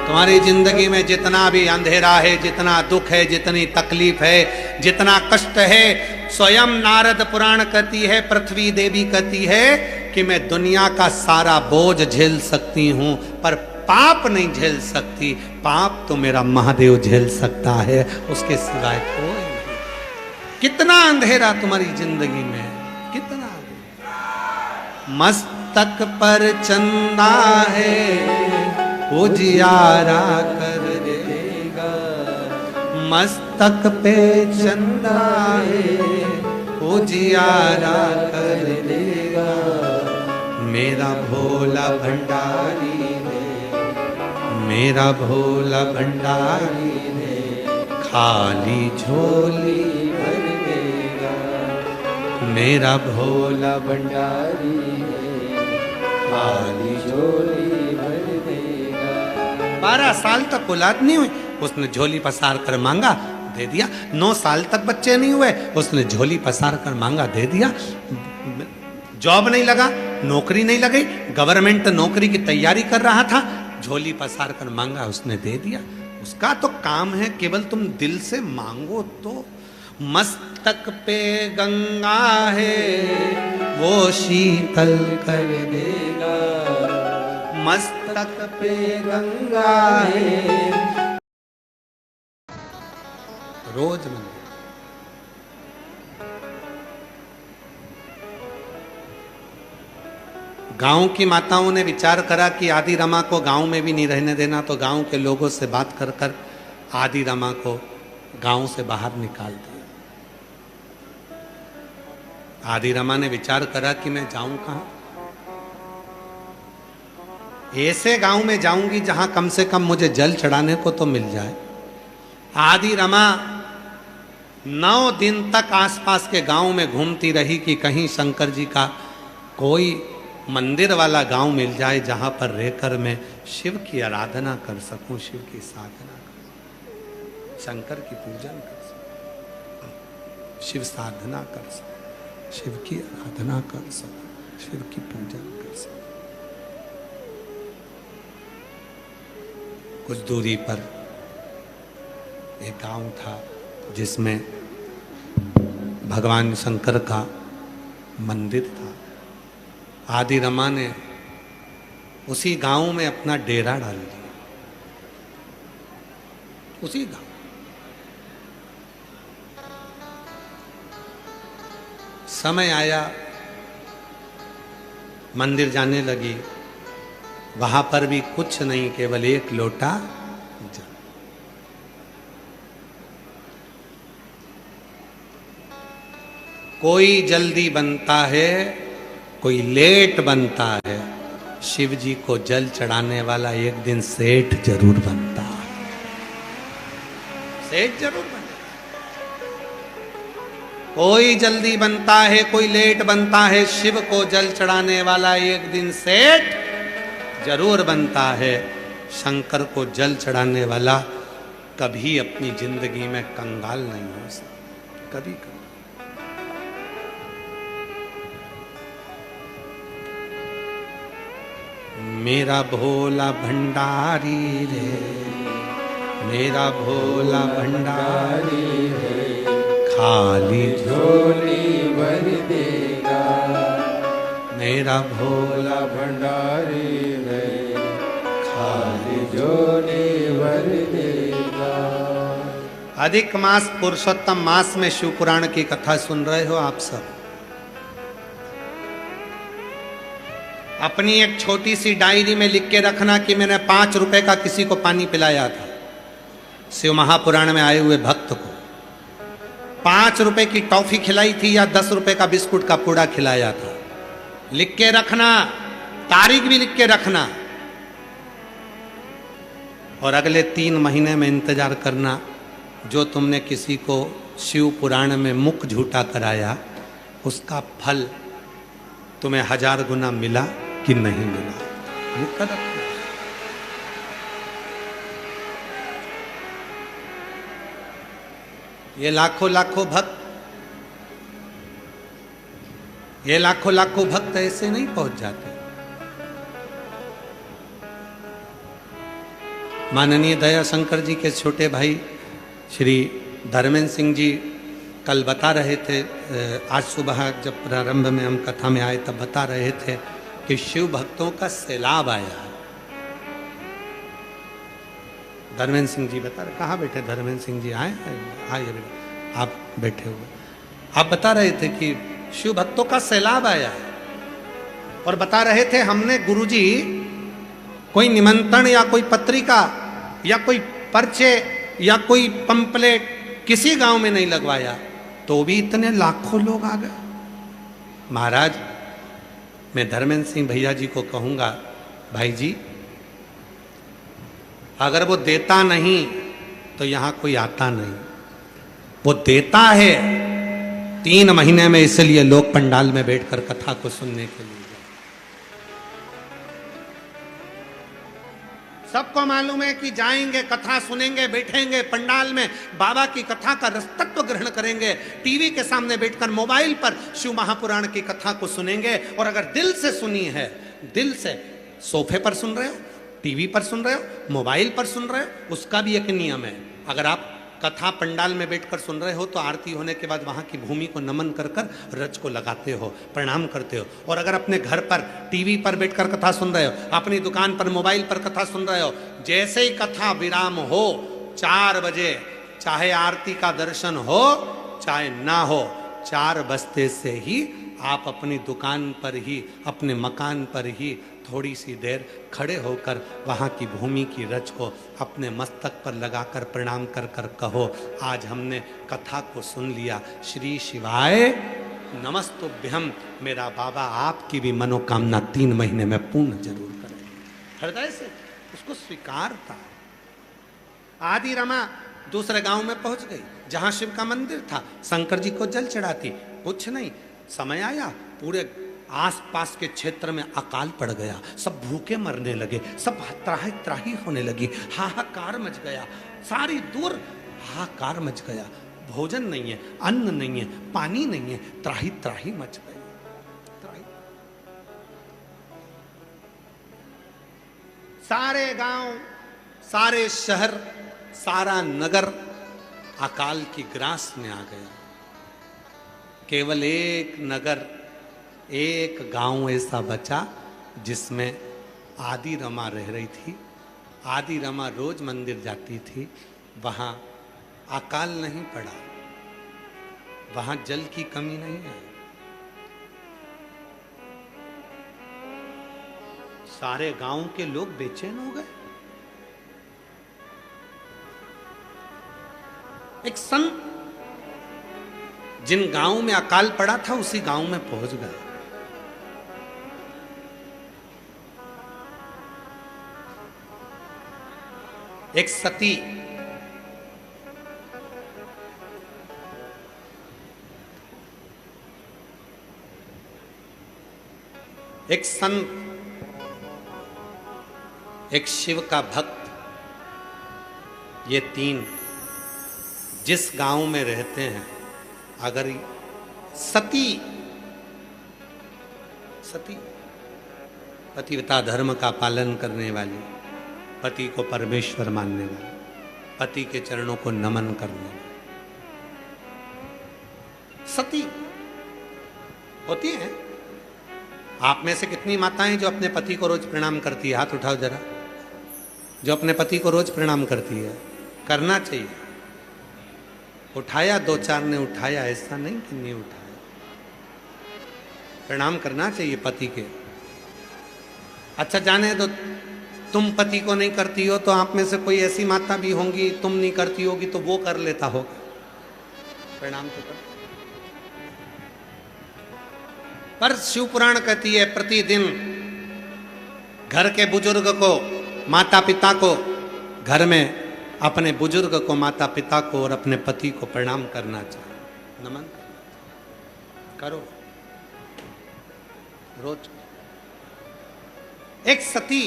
तो तुम्हारी जिंदगी में जितना भी अंधेरा है, जितना दुख है, जितनी तकलीफ है, जितना कष्ट है, स्वयं नारद पुराण कहती है, पृथ्वी देवी कहती है कि मैं दुनिया का सारा बोझ झेल सकती हूं, पर पाप नहीं झेल सकती। पाप तो मेरा महादेव झेल सकता है, उसके सिवाय कोई नहीं। कितना अंधेरा तुम्हारी जिंदगी में, कितना मस्तक पर चंदा है उजियारा कर देगा, मस्तक पे चंदा है उजियारा कर देगा, मेरा भोला भंडारी ने, मेरा भोला भंडारी ने खाली झोली भर देगा, मेरा भोला भंडारी ने खाली झोली भर देगा। 12 साल तक औलाद नहीं हुई, उसने झोली पसार कर मांगा, दे दिया। 9 साल तक बच्चे नहीं हुए, उसने झोली पसार कर मांगा, दे दिया। जॉब नहीं लगा, नौकरी नहीं लगी, गवर्नमेंट नौकरी की तैयारी कर रहा था, झोली पसार कर मांगा, उसने दे दिया। उसका तो काम है केवल तुम दिल से मांगो तो। मस्तक पे गंगा है वो शीतल कर देगा, मस्तक पे गंगा है। रोज मंदिर, गांव की माताओं ने विचार करा कि आदि रमा को गांव में भी नहीं रहने देना, तो गांव के लोगों से बात कर कर आदि रमा को गांव से बाहर निकाल दिया। आदि रमा ने विचार करा कि मैं जाऊं कहां, ऐसे गांव में जाऊंगी जहां कम से कम मुझे जल चढ़ाने को तो मिल जाए। आदि रमा 9 दिन तक आसपास के गांव में घूमती रही कि कहीं शंकर जी का कोई मंदिर वाला गांव मिल जाए जहां पर रहकर मैं शिव की आराधना कर सकूं, शिव की साधना कर सकूं, शंकर की पूजन कर सकूं, शिव साधना कर सकूं, शिव की आराधना कर सकूं, शिव की पूजन कर सकूं। कुछ दूरी पर एक गांव था जिसमें भगवान शंकर का मंदिर था। आदि रमा ने उसी गांव में अपना डेरा डाल दिया, उसी गांव। समय आया, मंदिर जाने लगी, वहां पर भी कुछ नहीं, केवल एक लोटा जल। कोई जल्दी बनता है, कोई लेट बनता है, शिव जी को जल चढ़ाने वाला एक दिन सेठ जरूर बनता है, सेठ जरूर बनता है। कोई जल्दी बनता है, कोई लेट बनता है, शिव को जल चढ़ाने वाला एक दिन सेठ जरूर बनता है। शंकर को जल चढ़ाने वाला कभी अपनी जिंदगी में कंगाल नहीं हो सकता, कभी कभी। मेरा भोला भंडारी रे, मेरा भोला भंडारी रे, खाली झोली भर देगा, मेरा भोला भंडारी रे, खाली झोली भर देगा। अधिक मास पुरुषोत्तम मास में शिव पुराण की कथा सुन रहे हो आप सब। अपनी एक छोटी सी डायरी में लिख के रखना कि मैंने 5 रुपए का किसी को पानी पिलाया था। शिव महापुराण में आए हुए भक्त को 5 रुपए की टॉफी खिलाई थी या 10 रुपए का बिस्कुट का पूड़ा खिलाया था। लिख के रखना, तारीख भी लिख के रखना, और अगले 3 महीने में इंतजार करना जो तुमने किसी को शिव पुराण में मुख झूठा कराया उसका फल तुम्हें 1000 गुना मिला कि नहीं मिला। लिख कर रखना। ये लाखों लाखों भक्त, ये लाखों लाखों भक्त ऐसे नहीं पहुंच जाते। माननीय दया शंकर जी के छोटे भाई श्री धर्मेंद्र सिंह जी कल बता रहे थे, आज सुबह जब प्रारंभ में हम कथा में आए तब बता रहे थे कि शिव भक्तों का सैलाब आया है। धर्मेंद्र सिंह जी बता रहे, कहाँ बैठे धर्मेंद्र सिंह जी? आए आइए, आप बैठे हुए। आप बता रहे थे कि शिव भक्तों का सैलाब आया है और बता रहे थे हमने गुरुजी कोई निमंत्रण या कोई पत्रिका या कोई पर्चे या कोई पंपलेट किसी गांव में नहीं लगवाया तो भी इतने लाखों लोग आ गए। महाराज, मैं धर्मेंद्र सिंह भैया जी को कहूंगा, भाई जी अगर वो देता नहीं तो यहां कोई आता नहीं, वो देता है 3 महीने में, इसलिए लोग पंडाल में बैठकर कथा को सुनने के लिए। सबको मालूम है कि जाएंगे, कथा सुनेंगे, बैठेंगे पंडाल में, बाबा की कथा का रसतत्व ग्रहण करेंगे, टीवी के सामने बैठकर मोबाइल पर शिव महापुराण की कथा को सुनेंगे। और अगर दिल से सुनी है, दिल से, सोफे पर सुन रहे हो, टीवी पर सुन रहे हो, मोबाइल पर सुन रहे हो, उसका भी एक नियम है। अगर आप कथा पंडाल में बैठकर सुन रहे हो तो आरती होने के बाद वहां की भूमि को नमन कर कर रज को लगाते हो, प्रणाम करते हो। और अगर अपने घर पर टीवी पर बैठकर कथा सुन रहे हो, अपनी दुकान पर मोबाइल पर कथा सुन रहे हो, जैसे ही कथा विराम हो 4 बजे, चाहे आरती का दर्शन हो चाहे ना हो, 4 बजते से ही आप अपनी दुकान पर ही, अपने मकान पर ही थोड़ी सी देर खड़े होकर वहाँ की भूमि की रज को अपने मस्तक पर लगाकर प्रणाम कर कर कहो, आज हमने कथा को सुन लिया, श्री शिवाय नमस्तुभ्यम। मेरा बाबा आपकी भी मनोकामना 3 महीने में पूर्ण जरूर करें। हृदय से उसको स्वीकार था। आदि रमा दूसरे गांव में पहुंच गई जहां शिव का मंदिर था, शंकर जी को जल चढ़ाती, कुछ नहीं। समय आया, पूरे आसपास के क्षेत्र में अकाल पड़ गया, सब भूखे मरने लगे, सब त्राही त्राही होने लगी, हाहाकार मच गया, सारी दूर हाहाकार मच गया। भोजन नहीं है, अन्न नहीं है, पानी नहीं है, त्राही त्राही मच गई। सारे गांव, सारे शहर, सारा नगर अकाल की ग्रास में आ गया। केवल एक नगर, एक गांव ऐसा बचा जिसमें आदि रमा रह रही थी। आदि रमा रोज मंदिर जाती थी, वहां अकाल नहीं पड़ा, वहां जल की कमी नहीं है। सारे गांव के लोग बेचैन हो गए। एक संत जिन गांव में अकाल पड़ा था उसी गांव में पहुंच गए। एक सती एक संत, एक शिव का भक्त, ये 3 जिस गांव में रहते हैं, अगर सती पतिव्रता धर्म का पालन करने वाली, पति को परमेश्वर मानने वाली, पति के चरणों को नमन करने वाली सती होती है। आप में से कितनी माताएं जो अपने पति को रोज प्रणाम करती है? हाथ उठाओ जरा, जो अपने पति को रोज प्रणाम करती है। करना चाहिए। उठाया, 2-4 ने उठाया, ऐसा नहीं कि नहीं उठाया। प्रणाम करना चाहिए पति के। अच्छा, जाने दो, तुम पति को नहीं करती हो तो आप में से कोई ऐसी माता भी होंगी, तुम नहीं करती होगी तो वो कर लेता होगा। प्रणाम तो कर। पर शिव पुराण कहती है प्रतिदिन घर के बुजुर्ग को, माता पिता को, घर में अपने बुजुर्ग को, माता पिता को और अपने पति को प्रणाम करना चाहिए, नमन करना चाहिए। करो रोज। एक सती,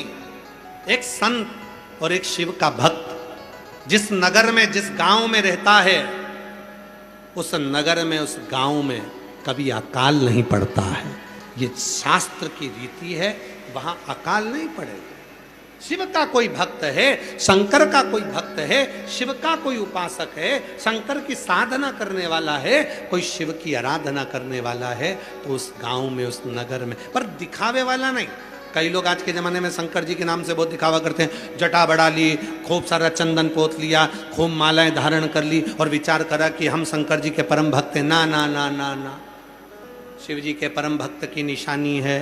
एक संत और एक शिव का भक्त जिस नगर में, जिस गांव में रहता है, उस नगर में, उस गांव में कभी अकाल नहीं पड़ता है। ये शास्त्र की रीति है, वहां अकाल नहीं पड़ेगा। शिव का कोई भक्त है, शंकर का कोई भक्त है, शिव का कोई उपासक है, शंकर की साधना करने वाला है, कोई शिव की आराधना करने वाला है, तो उस गांव में, उस नगर में, पर दिखावे वाला नहीं। कई लोग आज के ज़माने में शंकर जी के नाम से बहुत दिखावा करते हैं। जटा बढ़ा ली, खूब सारा चंदन पोत लिया, खूब मालाएं धारण कर ली और विचार करा कि हम शंकर जी के परम भक्त हैं। ना ना ना ना ना, शिव जी के परम भक्त की निशानी है,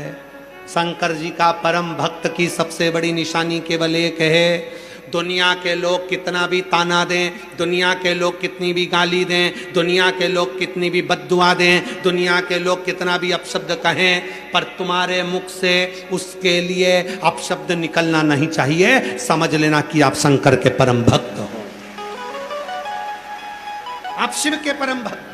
शंकर जी का परम भक्त की सबसे बड़ी निशानी केवल एक है। दुनिया के लोग कितना भी ताना दें, दुनिया के लोग कितनी भी गाली दें, दुनिया के लोग कितनी भी बद्दुआ दें, दुनिया के लोग कितना भी अपशब्द कहें, पर तुम्हारे मुख से उसके लिए अपशब्द निकलना नहीं चाहिए। समझ लेना कि आप शंकर के परम भक्त हो, आप शिव के परम भक्त।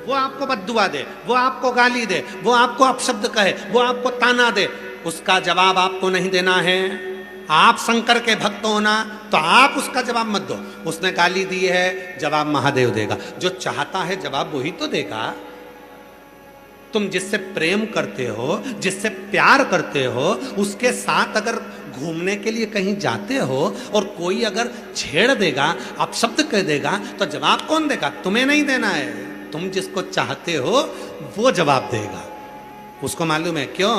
वो आपको बद्दुआ दे, वो आपको गाली दे, वो आपको अपशब्द कहे, वो आपको ताना दे, उसका जवाब आपको नहीं देना है। आप शंकर के भक्त हो ना, तो आप उसका जवाब मत दो। उसने गाली दी है, जवाब महादेव देगा। जो चाहता है जवाब वही तो देगा। तुम जिससे प्रेम करते हो, जिससे प्यार करते हो, उसके साथ अगर घूमने के लिए कहीं जाते हो और कोई अगर छेड़ देगा, अपशब्द कह देगा, तो जवाब कौन देगा? तुम्हें नहीं देना है। तुम जिसको चाहते हो वो जवाब देगा। उसको मालूम है, क्यों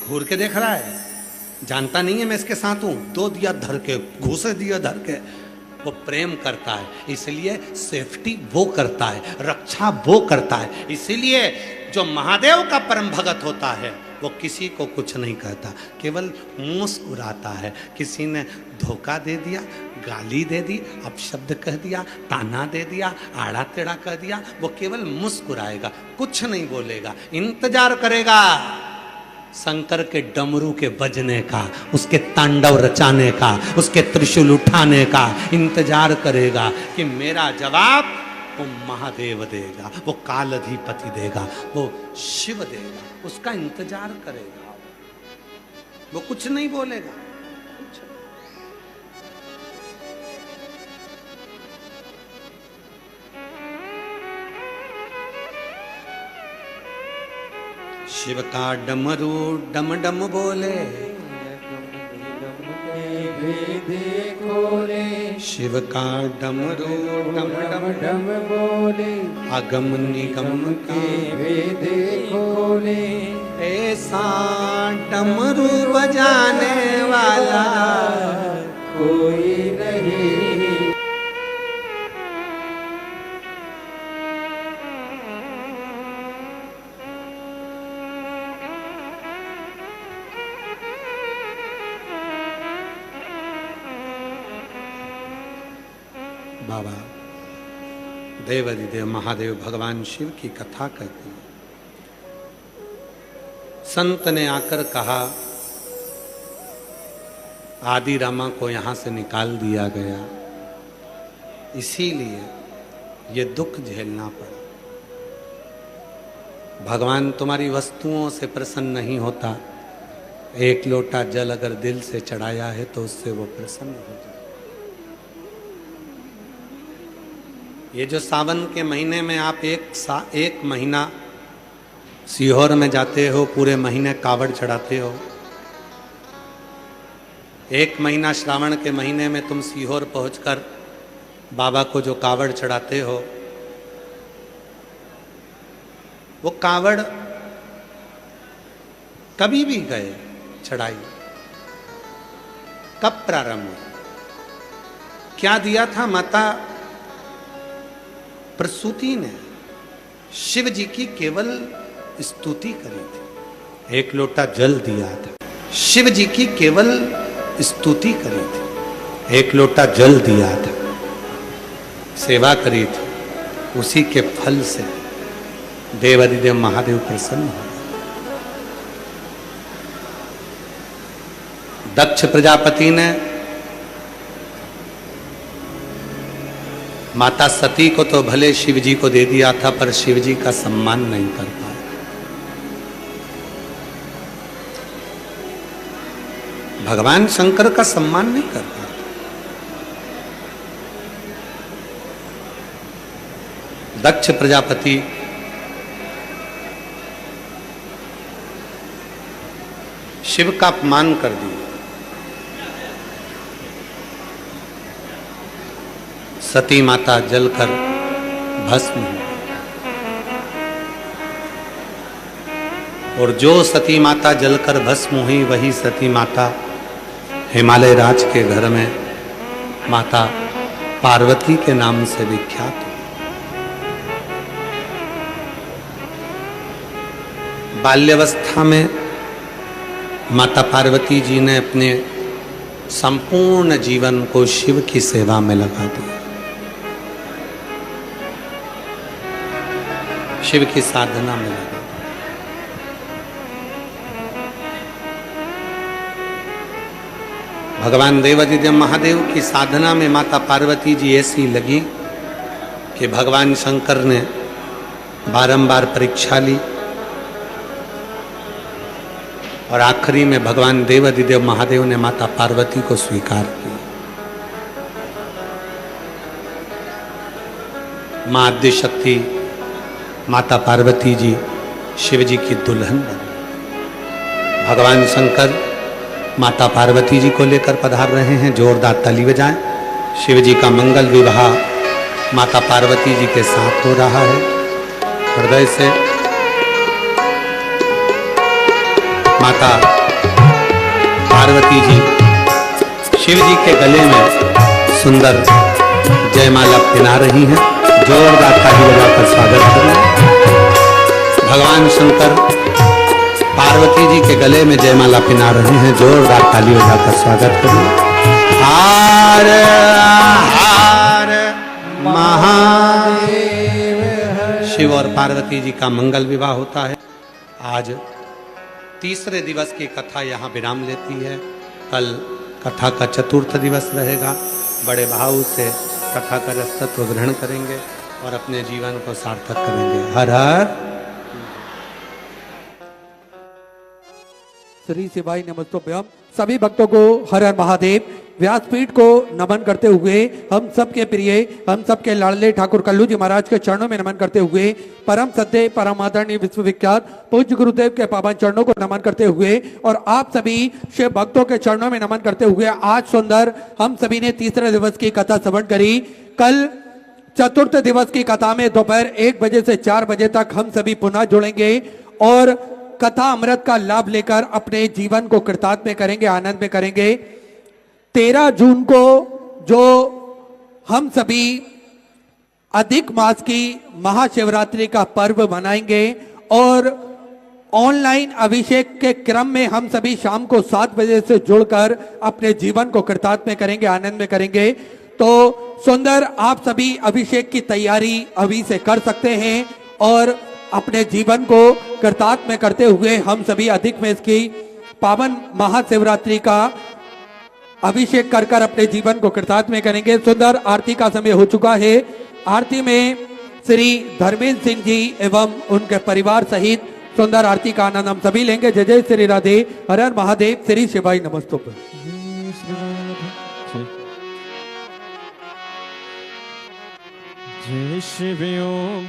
घूर के देख रहा है, जानता नहीं है मैं इसके साथ हूं। दो दिया धर के, घूसे दिया धर के। वो प्रेम करता है, इसलिए सेफ्टी वो करता है, रक्षा वो करता है। इसीलिए जो महादेव का परम भगत होता है वो किसी को कुछ नहीं कहता, केवल मुस्कुराता है। किसी ने धोखा दे दिया, गाली दे दी, अपशब्द कह दिया, ताना दे दिया, आड़ा टेढ़ा कह दिया, वो केवल मुस्कुराएगा, कुछ नहीं बोलेगा, इंतजार करेगा शंकर के डमरू के बजने का, उसके तांडव रचाने का, उसके त्रिशूल उठाने का इंतजार करेगा कि मेरा जवाब वो महादेव देगा, वो कालाधिपति देगा, वो शिव देगा। उसका इंतजार करेगा, वो कुछ नहीं बोलेगा। शिव का डमरू डम डम बोले, शिव का डमरू डम डम डम बोले, अगम निगम के वेद खोले। ऐसा डमरू बजाने वाला कोई नहीं। बाबा देवाधिदेव महादेव भगवान शिव की कथा कहते हैं। संत ने आकर कहा, आदि रामा को यहां से निकाल दिया गया, इसीलिए ये दुख झेलना पड़ा। भगवान तुम्हारी वस्तुओं से प्रसन्न नहीं होता। एक लोटा जल अगर दिल से चढ़ाया है तो उससे वो प्रसन्न हो जाए। ये जो सावन के महीने में आप एक महीना सीहोर में जाते हो, पूरे महीने कावड़ चढ़ाते हो। एक महीना श्रावण के महीने में तुम सीहोर पहुंचकर बाबा को जो कावड़ चढ़ाते हो, वो कावड़ कभी भी गए चढ़ाई, कब प्रारंभ हुआ? क्या दिया था? माता प्रसूति ने शिव जी की केवल स्तुति करी थी। एक लोटा जल दिया था, शिव जी की केवल स्तुति करी थी। एक लोटा जल दिया था, सेवा करी थी, उसी के फल से देवाधिदेव महादेव प्रसन्न हो। दक्ष प्रजापति ने माता सती को तो भले शिव जी को दे दिया था, पर शिव जी का सम्मान नहीं कर पाया। भगवान शंकर का सम्मान नहीं कर पाया। दक्ष प्रजापति शिव का अपमान कर दिया। सती माता जलकर भस्म हुई। और जो सती माता जलकर भस्म हुई वही सती माता हिमालय राज के घर में माता पार्वती के नाम से विख्यात हुई। बाल्यावस्था में माता पार्वती जी ने अपने संपूर्ण जीवन को शिव की सेवा में लगा दिया, शिव की साधना में लगा दिया। भगवान देवादिदेव महादेव की साधना में माता पार्वती जी ऐसी लगी कि भगवान शंकर ने बारंबार परीक्षा ली और आखिरी में भगवान देवादिदेव महादेव ने माता पार्वती को स्वीकार किया। मां आद्यशक्ति माता पार्वती जी शिव जी की दुल्हन बनी। भगवान शंकर माता पार्वती जी को लेकर पधार रहे हैं, जोरदार ताली बजाएं। शिव जी का मंगल विवाह माता पार्वती जी के साथ हो रहा है। हृदय से माता पार्वती जी शिव जी के गले में सुंदर जयमाला पहना रही हैं। जोरदार ताली बजाकर स्वागत करें। भगवान शंकर पार्वती जी के गले में जयमाला पहना रहे हैं। जोरदार ताली बजाकर स्वागत करें। हार हार महादेव। शिव और पार्वती जी का मंगल विवाह होता है। आज तीसरे दिवस की कथा यहाँ विराम लेती है। कल कथा का चतुर्थ दिवस रहेगा। बड़े भाव से कथा का रसतत्व ग्रहण करेंगे और अपने जीवन को सार्थक करेंगे। हर हर श्री शिवाय नमस्तोभ्यम। सभी भक्तों को हर हर महादेव। व्यासपीठ को नमन करते हुए हम सबके प्रिय, हम सबके लाडले ठाकुर कल्लू जी महाराज के चरणों में नमन करते हुए परम सत्य परम आदरणीय विश्वविख्यात पूज्य गुरुदेव के पावन चरणों को नमन करते हुए और आप सभी शिव भक्तों के चरणों में नमन करते हुए आज सुंदर हम सभी ने तीसरे दिवस की कथा श्रवण करी। कल चतुर्थ दिवस की कथा में दोपहर 1 बजे से 4 बजे तक हम सभी पुनः जुड़ेंगे और कथा अमृत का लाभ लेकर अपने जीवन को कृतार्थ करेंगे, आनंद में करेंगे। 13 जून को जो हम सभी अधिक मास की महाशिवरात्रि का पर्व मनाएंगे और ऑनलाइन अभिषेक के क्रम में हम सभी शाम को 7 बजे से जुड़कर अपने जीवन को कृतार्थ में करेंगे, आनंद में करेंगे। तो सुंदर आप सभी अभिषेक की तैयारी अभी से कर सकते हैं और अपने जीवन को कृतार्थ में करते हुए हम सभी अधिक में इसकी पावन महाशिवरात्रि का अभिषेक कर कर अपने जीवन को कृतार्थ में करेंगे। सुंदर आरती का समय हो चुका है। आरती में श्री धर्मेंद्र सिंह जी एवं उनके परिवार सहित सुंदर आरती का आनंद हम सभी लेंगे। जय जय श्री राधे। हर हर महादेव। श्री शिवाय नमस्तोभ्यम। जय शिव ओम।